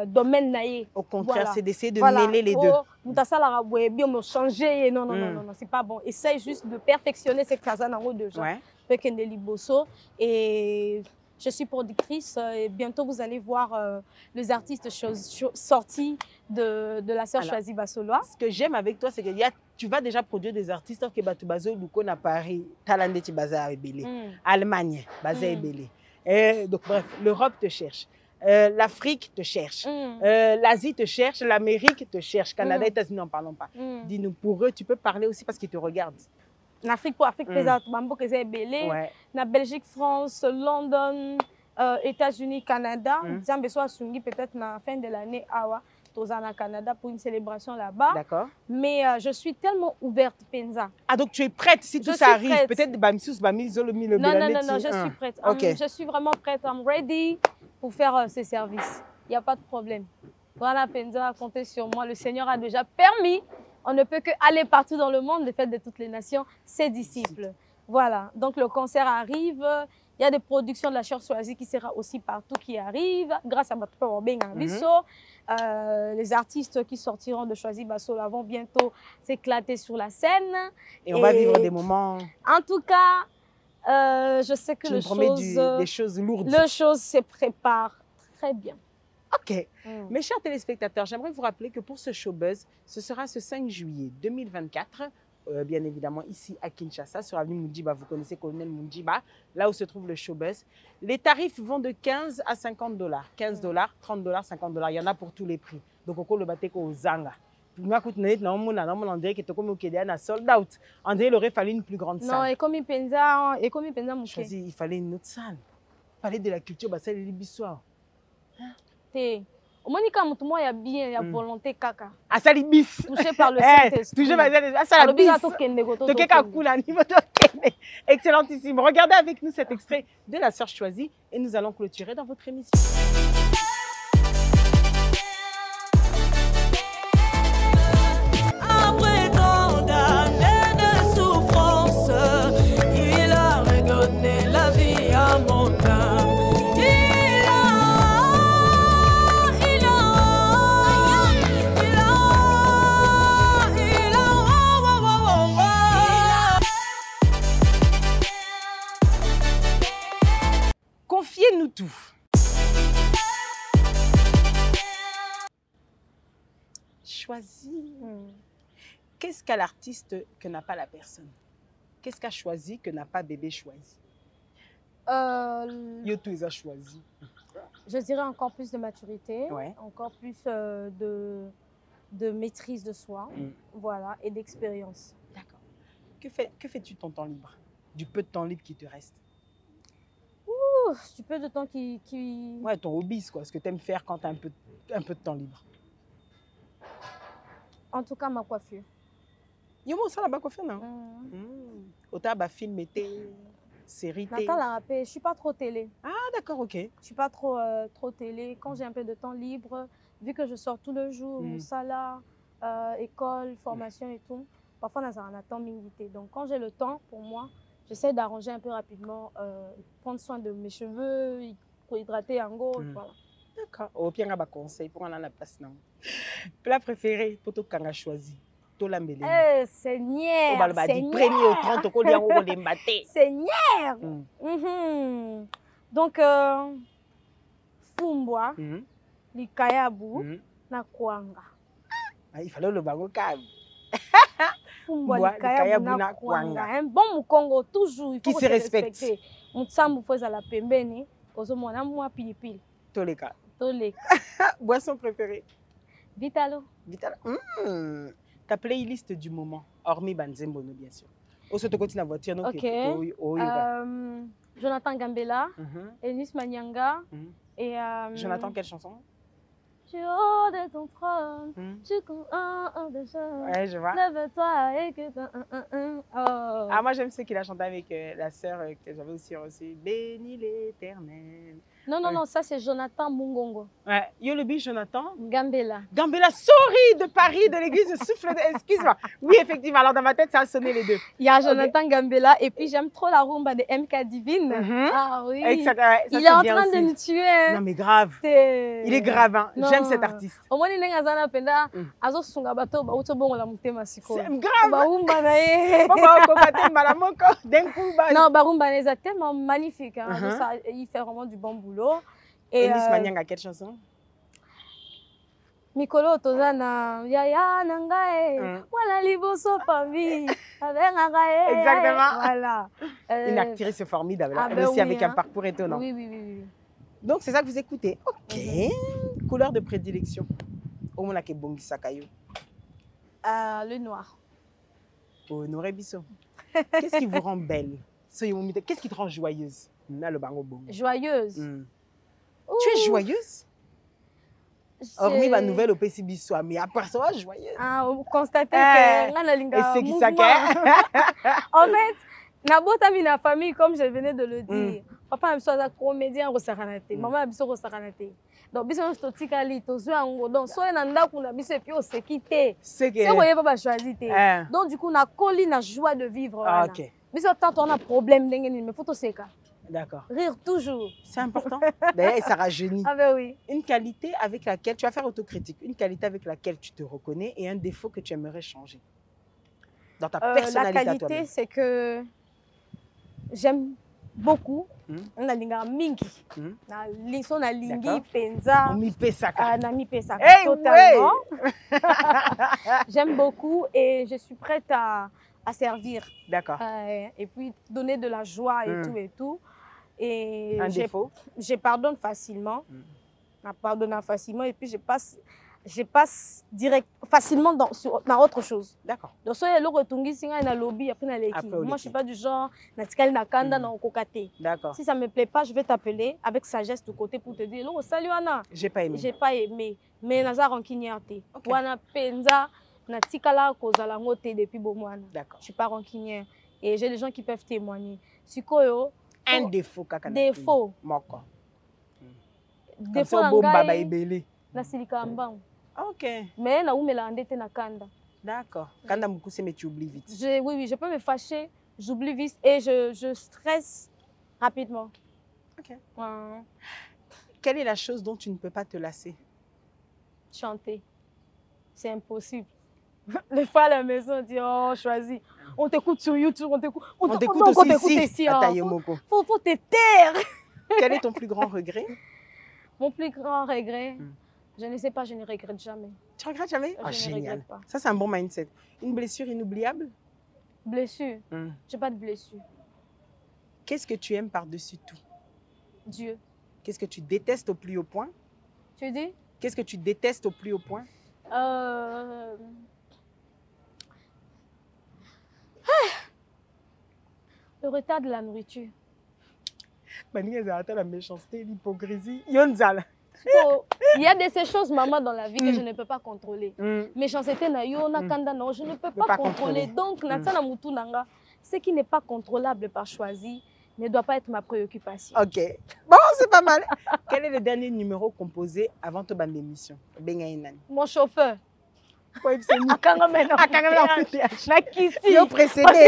domaine naïe. Au contraire, c'est d'essayer de mêler les deux. Mutasala bien me changer, non, c'est pas bon. Essaye juste de perfectionner ces cases nango déjà. Fait que liboso, et je suis productrice, et bientôt vous allez voir les artistes sortis de la sœur Choisie Basoloa. Ce que j'aime avec toi, c'est que tu vas déjà produire des artistes qui Batubazo Lukon à Paris, Talandeti Baza Ebele, Allemagne, Baza Ebele. Donc bref, l'Europe te cherche. L'Afrique te cherche, l'Asie te cherche, l'Amérique te cherche, Canada, États-Unis, n'en parlons pas. Dis-nous, pour eux, tu peux parler aussi parce qu'ils te regardent. En Afrique, pour Afrique, na Belgique, France, London, États-Unis, Canada. Peut-être à la fin de l'année, au Canada pour une célébration là-bas. D'accord. Mais je suis tellement ouverte, Penza. Ah, donc tu es prête si tout ça arrive? Peut-être non, je suis prête. Je suis vraiment prête. I'm ready pour faire ces services. Il n'y a pas de problème. Voilà, Penza, comptez sur moi. Le Seigneur a déjà permis. On ne peut que aller partout dans le monde, le fait de toutes les nations, ses disciples. Voilà, donc le concert arrive. Il y a des productions de la Sœur Choisie qui sera aussi partout qui arrivent, grâce à Batupa Wabenga Biso. Les artistes qui sortiront de Choisie Basolo vont bientôt s'éclater sur la scène. Et on va vivre des moments... En tout cas, je sais que des choses lourdes. Les choses se préparent très bien. Ok. Mes chers téléspectateurs, j'aimerais vous rappeler que pour ce showbuzz, ce sera ce 5 juillet 2024, bien évidemment ici à Kinshasa, sur l'avenue Mundiba. Vous connaissez Colonel Mundiba, là où se trouve le showbuzz. Les tarifs vont de 15 à 50 $. 15 $, 30 $, 50 $. Il y en a pour tous les prix. Donc, on le bateko aux Zanga. On dirait que sold out. On dirait qu'il aurait fallu une plus grande salle. Non, et comme il pensa, il fallait une autre salle. Il fallait de la culture, bah, c'est l'Ibissoir. Au moins, il y a bien, il y a volonté kaka. Ah, ça libis. Touché par le Saint-Esprit. Touché par le Saint-Esprit. Excellentissime. Regardez avec nous cet extrait de la Sœur Choisie et nous allons clôturer dans votre émission. Après tant d'années de souffrance, il a redonné la vie à mon âme. Confiez-nous tout. Choisis. Qu'est-ce qu'a l'artiste que n'a pas la personne? Qu'est-ce qu'a choisi que n'a pas bébé choisi? Yotou, ils ont choisi. Je dirais encore plus de maturité, encore plus de maîtrise de soi, voilà, et d'expérience. D'accord. Que fais-tu de ton temps libre? Du peu de temps libre qui te reste? Du peu de temps qui... Ouais, ton hobby, quoi. Ce que tu aimes faire quand tu as un peu de temps libre. En tout cas, ma coiffure. Yomo, ça là-bas, coiffure, non? Autant, bah, film, été, série, télé. Je suis pas trop télé. Ah, d'accord, ok. Je suis pas trop télé. Quand j'ai un peu de temps libre, vu que je sors tout le jour, Moussala, école, formation et tout, parfois, on a un temps limité. Donc, quand j'ai le temps, pour moi, j'essaie d'arranger un peu rapidement, prendre soin de mes cheveux, pour hydrater en gros, voilà. D'accord. Au pire, on a un conseil pour en la place. Plat préféré, pour tout ce qu'on a choisi. Seigneur! Premier au 30, au Seigneur! Donc, Fumbwa, Likayabu, na Kwanga. Il fallait le bango calme. Fumbwa, Likayabu, na Kwanga. Un bon Mukongo, toujours, il faut qui se respecte. Mutsambu feza la pembeni, ozomona mwa pilipili. Toleka. Toleka. Boisson préférée? Vitalo. Vitalo. Ta playlist du moment, hormis Banzembono, bien sûr. Au sauto côté na voiture donc. Ok. Jonathan Gambella, Eunice Manyanga et Jonathan, quelle chanson? Tu es haut de ton trône, tu cours un de choses. Ouais, je vois. Lève-toi et que oh. Ah, moi j'aime ceux qu'il a chanté avec la sœur que j'avais aussi reçue. Bénis l'Éternel. Non, non, non, ça c'est Jonathan Mungongo. Ouais, Yolobi Jonathan. Gambella. Gambella, sorry, de Paris, de l'église de souffle. Excuse-moi. Oui, effectivement, alors dans ma tête, ça a sonné les deux. Il y a Jonathan Gambella et puis j'aime trop la rumba de MK Divine. Ah oui. Exact, ouais, ça, il est en bien train aussi. de nous tuer. Non, mais grave. Il est grave, hein. J'aime cet artiste. Au moins, il est en penda. Azo sunga bato ba uto bongo la mutema siko. C'est grave. Ba rumba na ye. Non, ba rumba est tellement magnifique. Hein. Ça, il fait vraiment du bon boulot. Et Eunice Manyanga, quelle chanson? Mikolo Tozana, Yaya Nangae, voilà liboso famille, exactement. Voilà. Une actrice formidable, ah elle ben aussi oui, avec hein. un parcours étonnant. Oui, oui, oui, oui. Donc c'est ça que vous écoutez. Ok. Couleur de prédilection. Au moins que bongi sakayo. Le noir. Oh, Noré Bisso. Qu'est-ce qui vous rend belle? Qu'est-ce qui te rend joyeuse? Joyeuse. Tu es joyeuse? Hormis ma nouvelle au PCB soit, mais à part ça, joyeuse. Ah, vous constatez que et c'est qui ça? En fait, Nabota mina famille, comme je venais de le dire. Papa a besoin d'un comédien au Saranate. Maman a besoin au Saranate. Donc, besoin de stotikali, to soit en donc soit un anda qu'on a besoin puis on s'est quitté. C'est que vous pas choisir. Donc du coup, on a collé la joie de vivre. Ok. Mais ça tant on a problème d'engagement, mais faut tout séca. D'accord. Rire toujours. C'est important. D'ailleurs, ça rajeunit. Ah ben oui. Une qualité avec laquelle tu vas faire autocritique, une qualité avec laquelle tu te reconnais et un défaut que tu aimerais changer dans ta personnalité. La qualité, c'est que j'aime beaucoup. On a linga mingi. Na liso na lingi penza. On mi pesaka. Na mi pesaka. Hey, totalement. J'aime beaucoup et je suis prête à servir. D'accord. Et puis donner de la joie et tout et tout. Et un défaut? Je pardonne facilement. Je pardonne facilement et puis je passe direct, facilement dans autre chose. D'accord. Donc, si je retungi singa na lobby après na leki. Moi, je suis pas du genre na tikali na kanda na okokate. D'accord. Si ça me plaît pas, je vais t'appeler avec sagesse de côté pour te dire "Lo, salut Anna." J'ai pas aimé. J'ai pas aimé, mais naza rancunière te. Wana penza na tikala kozala ngote depuis bomwana. D'accord. Je suis pas rancunière et j'ai des gens qui peuvent témoigner. Sikoyo un défaut kaka. Défaut. Moko. Défaut baba ebele. Na silika mbangu. Ok. Mais na umela ndete na kanda. D'accord. Kanda mukuse mais tu oublies vite. Oui, je peux me fâcher, j'oublie vite et je stresse rapidement. Ok. Quelle est la chose dont tu ne peux pas te lasser? Chanter. C'est impossible. Les fois à la maison, on dit oh, choisis. On t'écoute sur YouTube, on t'écoute aussi ici. Faut te taire. Quel est ton plus grand regret? Mon plus grand regret, je ne sais pas, je ne regrette jamais. Tu regrettes jamais? Oh, génial. Pas. Ça, c'est un bon mindset. Une blessure inoubliable? Blessure? J'ai pas de blessure. Qu'est-ce que tu aimes par-dessus tout? Dieu. Qu'est-ce que tu détestes au plus haut point? Tu dis? Qu'est-ce que tu détestes au plus haut point? Le retard de la nourriture. La méchanceté, l'hypocrisie. Yonzal. Il y a de ces choses, maman, dans la vie que je ne peux pas contrôler. Méchanceté, je ne peux pas contrôler. Donc, ce qui n'est pas contrôlable par choisi ne doit pas être ma préoccupation. Ok. Bon, c'est pas mal. Quel est le dernier numéro composé avant ta bande d'émission? Mon chauffeur. Parce que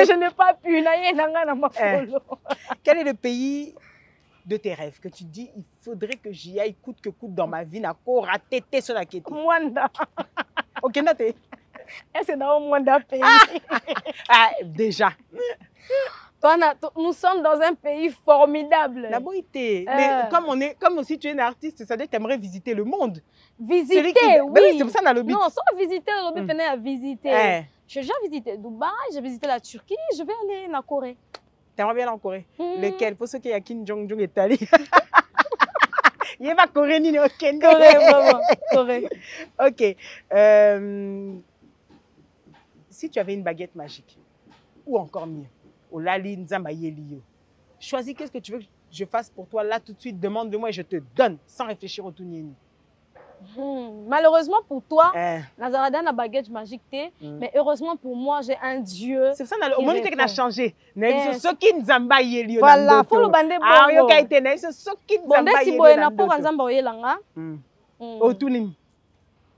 je n'ai pas pu. Quel est le pays de tes rêves que tu dis il faudrait que j'y aille coûte que coûte dans ma vie n'a qu'au raté sur la quête? Mwanda. Ok, nate. C'est dans Mwanda pays. Ah, déjà. Nous sommes dans un pays formidable. La beauté. Mais comme aussi tu es une artiste, ça veut dire que tu aimerais visiter le monde. Visiter, oui. C'est pour ça qu'on a le but. Non, sans visiter, on peut venir à visiter. J'ai déjà visité Dubaï, j'ai visité la Turquie, je vais aller en Corée. T'aimerais bien aller en Corée? Lequel? Pour ceux qui ont Kim Jong-un est allé. Il y a pas Corée ni au Kenya. Corée, vraiment. Corée. Ok. Si tu avais une baguette magique, ou encore mieux. Olali Nzamba Yelio. Choisis qu'est-ce que tu veux que je fasse pour toi là tout de suite. Demande-le-moi et je te donne sans réfléchir au tout nieni. Malheureusement pour toi, Eh. Nazarada n'a baguette magique, mais heureusement pour moi, j'ai un Dieu. C'est ça, au moment où tu as changé. Yes. Soki Nzamba Yelio. Voilà, faut le bander Ah, bongo. yoka ite na iso soki Bon, Nzamba si Yelio. boye na pour Nzamba oyelanga. Au tout nieni.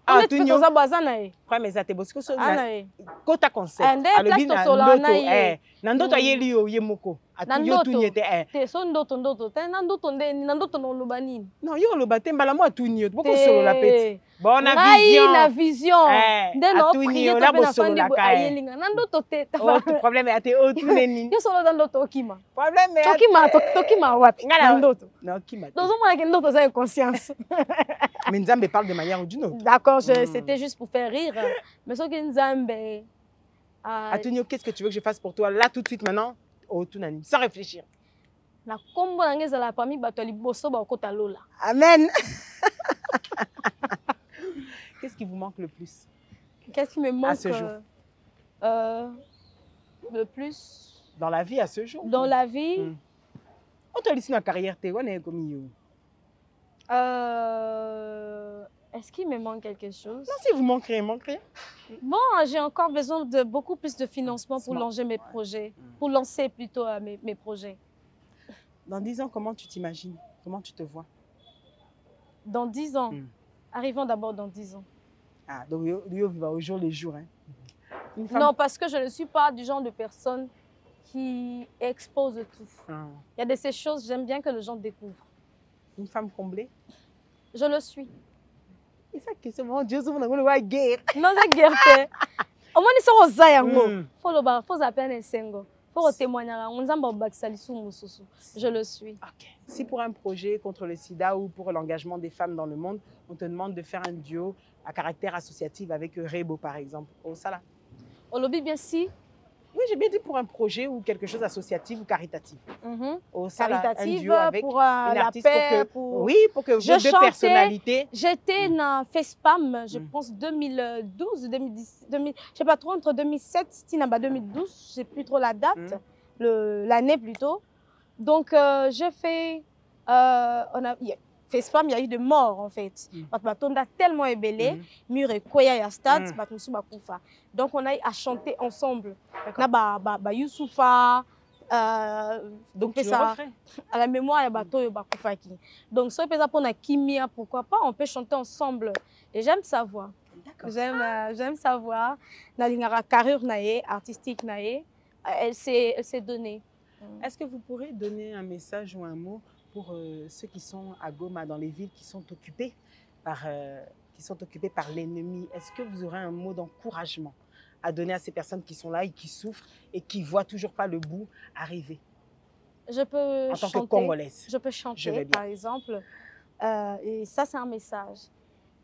Ah, tu peux ça bazana e. Kwa meza te bosiko so Ana na e. kota concept. Ande place to sola na ye. Na ndoto Yelio yemoko. Atu yo tu nyete Te so ndoto. Te na ndoto ndeni, na ndoto no lobani. Non, yo lo baté mbala mo atu nyo. Boko solo la peti. Bon na Ngai vision. na vision. Ndeno atu prier nyo to la pe na bosolo fandi la bo kae. ayelinga. Na ndoto te. Oh, tu problème ate o tu neni. Yo solo da ndoto okima. Problème Tokima wapi? Ngala Ndoto. Non, qui m'a. Dans un moment que ndoto ça conscience. Mais Nzambe parle de manière ou d'une autre. D'accord, c'était juste pour faire rire. Mais ce que Nzambe Atunio, qu'est-ce que tu veux que je fasse pour toi là tout de suite maintenant? Oh, tout nani, sans réfléchir. na kombo na ngeza la parmi bato liboso ba kota lola. Amen. Qu'est-ce qui vous manque le plus? Qu'est-ce qui me manque à ce jour? Le plus Dans la vie à ce jour? dans la vie? On te laisse une carrière, t'es on est comme you. Est-ce qu'il me manque quelque chose? Non, si vous manquerez. Bon, j'ai encore besoin de beaucoup plus de financement pour lancer mes projets, pour lancer plutôt mes projets. Dans 10 ans, comment tu t'imagines? Comment tu te vois? Dans 10 ans. Arrivons d'abord dans 10 ans. Ah, donc Yo va au jour les jours. Hein. Non, parce que je ne suis pas du genre de personne qui expose tout. Il y a de ces choses, j'aime bien que les gens découvrent. Une femme comblée? Je le suis. Et ça, c'est mon Dieu, c'est mon guerre. Non, c'est guerre. Au moins, ils sont aux ayango. Faut appeler un sengo. Faut témoigner. Je le suis. Okay. Si pour un projet contre le sida ou pour l'engagement des femmes dans le monde, on te demande de faire un duo à caractère associatif avec Rebo, par exemple, au Sala. Au lobby, bien si. Oui, j'ai bien dit pour un projet ou quelque chose associatif ou caritatif. Au Sala, caritatif, un duo avec pour une artiste la paix, oui, pour que vos deux personnalités. J'étais dans FESPAM, je pense 2012, 2010, je ne sais pas trop, entre 2007 et 2012, je n'ai plus trop la date, l'année plutôt. Donc, j'ai fait, FESPAM, il y a eu des morts en fait. On a tellement ébélé, mur et koya ya stade, donc on a eu à chanter ensemble. Na Youssoufa, donc tu ça refais à la mémoire ya bato yo bakufaki. Donc ça peut pour na kimia, pourquoi pas, on peut chanter ensemble. Et j'aime sa voix. J'aime sa voix. Na lingara carrière naé, artistique naé, elle s'est donnée. Est-ce que vous pourrez donner un message ou un mot pour ceux qui sont à Goma, dans les villes qui sont occupées par l'ennemi? Est-ce que vous aurez un mot d'encouragement à donner à ces personnes qui sont là et qui souffrent et qui ne voient toujours pas le bout arriver? Je peux en chanter. tant que Congolaise. Je peux chanter, par exemple. Et ça, c'est un message.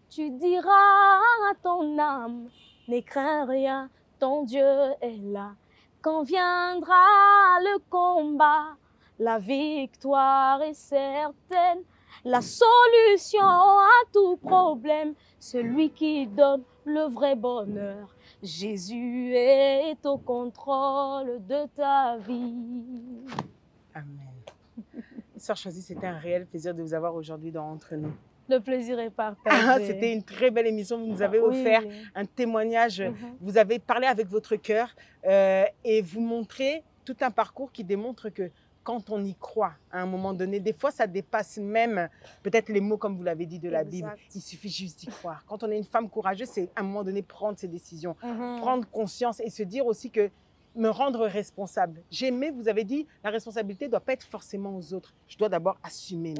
Tu diras à ton âme, ne crains rien, ton Dieu est là. Quand viendra le combat, la victoire est certaine. La solution à tout problème, celui qui donne le vrai bonheur. Jésus est au contrôle de ta vie. Amen. Sœur Choisie, c'était un réel plaisir de vous avoir aujourd'hui Entre Nous. Le plaisir est partagé. C'était une très belle émission. Vous nous avez offert un témoignage. Vous avez parlé avec votre cœur et vous montrez tout un parcours qui démontre que quand on y croit, à un moment donné, des fois, ça dépasse même peut-être les mots, comme vous l'avez dit, de la Bible. Il suffit juste d'y croire. Quand on est une femme courageuse, c'est à un moment donné prendre ses décisions, prendre conscience et se dire aussi que me rendre responsable. J'ai aimé, vous avez dit, la responsabilité ne doit pas être forcément aux autres. Je dois d'abord assumer.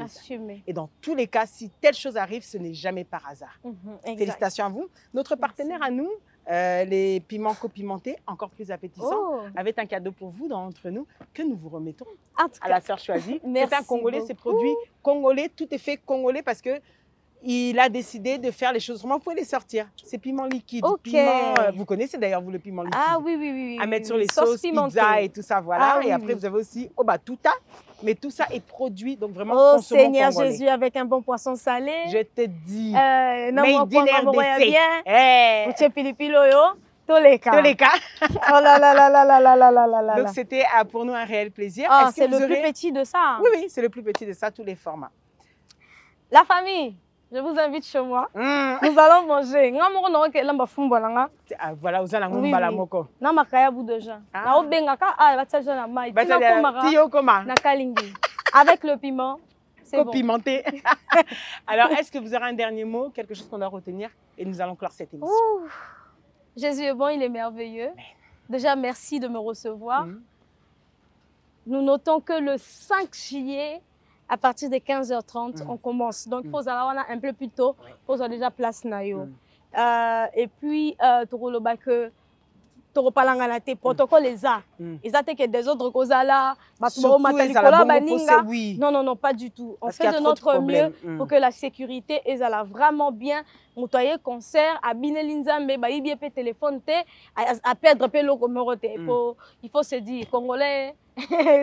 Et dans tous les cas, si telle chose arrive, ce n'est jamais par hasard. Félicitations à vous. Notre partenaire à nous, les piments copimentés, encore plus appétissants, avec un cadeau pour vous Entre Nous, que nous vous remettons à la Sœur Choisie. C'est un Congolais, ces produits congolais, tout est fait congolais parce que il a décidé de faire les choses autrement. Vous pouvez les sortir. C'est piment liquide. Piment, vous connaissez d'ailleurs, vous, le piment liquide. Ah oui. À mettre sur les sauces, pizza et tout ça, voilà. Et après, vous avez aussi Obatuta. Mais tout ça est produit, donc vraiment consommons Seigneur congolais. Jésus, avec un bon poisson salé. Je te dis. Made in RDC. Tous les cas. Tous les cas. Oh là là là là là là là là là là. Donc, c'était pour nous un réel plaisir. Ah, Est-ce que c'est vous le aurez- plus petit de ça. Oui, oui, c'est le plus petit de ça, tous les formats. La famille, je vous invite chez moi. Mm. Nous allons manger. Nga moko na ke lamba fumba langa. Ah, voilà, vous allez Oui, mbala oui. moko. Na makaya bu de gens. Ah. Na obengaka batia na mai. Bah, Tina komaka Tio Koma, na kalingi. Avec le piment, c'est bon. copimenté. Alors, est-ce que vous aurez un dernier mot, quelque chose qu'on doit retenir et nous allons clore cette émission. Ouh. Jésus est bon, il est merveilleux. Déjà, merci de me recevoir. Mm. Nous notons que le 5 juillet, à partir de 15h30, Mm. on commence. Donc, il Mm. faut avoir un peu plus tôt. Oui. Il faut avoir déjà place nayo. Mm. Et puis, tokoloba que tokopalanga te protocole eza. Mm. Eza te que des autres causes là, Surtout, matali ezala kola bongo baninga. posé, oui. Non, non, non, pas du tout. On Parce qu'il y fait a de trop de notre mieux problèmes. pour que la sécurité est là vraiment bien. Motoyer concert, à Binelinzambe, bah, il y a peu téléphone, à perdre peu l'eau comme il faut se dire, Congolais,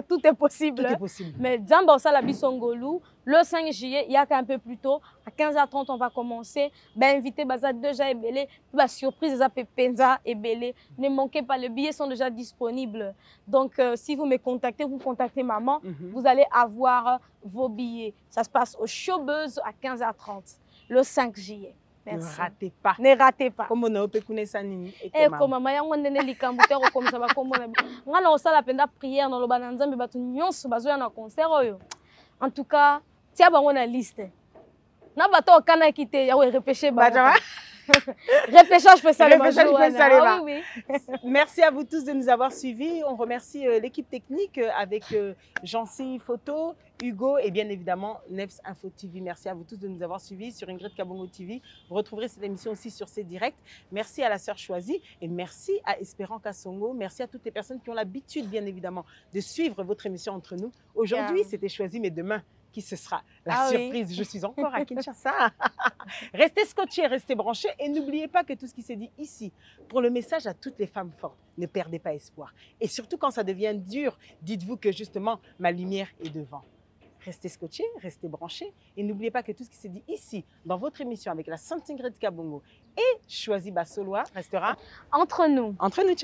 tout est possible. Tout est possible. Mais Dzamba Osala Bisongolou, le 5 juillet, il y a qu'un peu plus tôt, à 15h30, on va commencer. Ben, invité Baza déjà et belé, la surprise à Pepenza et belé. Ne manquez pas, les billets sont déjà disponibles. Donc, si vous me contactez, vous contactez maman, vous allez avoir vos billets. Ça se passe au Showbuzz à 15h30, le 5 juillet. Ne Merci. ratez pas. Ne ratez pas. Comme on a opékuné Sanini et Eh, Koma. comme maman, yango ndene likambo te comme ça va comme on a. Nga na osala penda prière dans le bananzambe batu nyonso bazoya na concert oyo. En tout cas, tia bango na liste. Na bato kana kité ya repêcher ba. Repêchage peut ça le Repêchage peut ça le Ah oui oui. Merci à vous tous de nous avoir suivis. On remercie l'équipe technique avec Jancy Photo, Hugo et bien évidemment Nefs Info TV. Merci à vous tous de nous avoir suivis sur Ingrid Kabongo TV. Vous retrouverez cette émission aussi sur ces directs. Merci à la sœur choisie et merci à Espérant Kassongo. Merci à toutes les personnes qui ont l'habitude bien évidemment de suivre votre émission entre nous. Aujourd'hui, Yeah. c'était choisi, mais demain, qui ce sera? La Ah oui. surprise. Je suis encore à Kinshasa. Restez scotchés, restez branchés et n'oubliez pas que tout ce qui s'est dit ici, pour le message à toutes les femmes fortes, ne perdez pas espoir. Et surtout quand ça devient dur, dites-vous que justement, ma lumière est devant. Restez scotchés, restez branchés et n'oubliez pas que tout ce qui s'est dit ici, dans votre émission avec la Sainte Ingrid Kabongo et Choisi Basoloa, restera Entre nous. entre nous.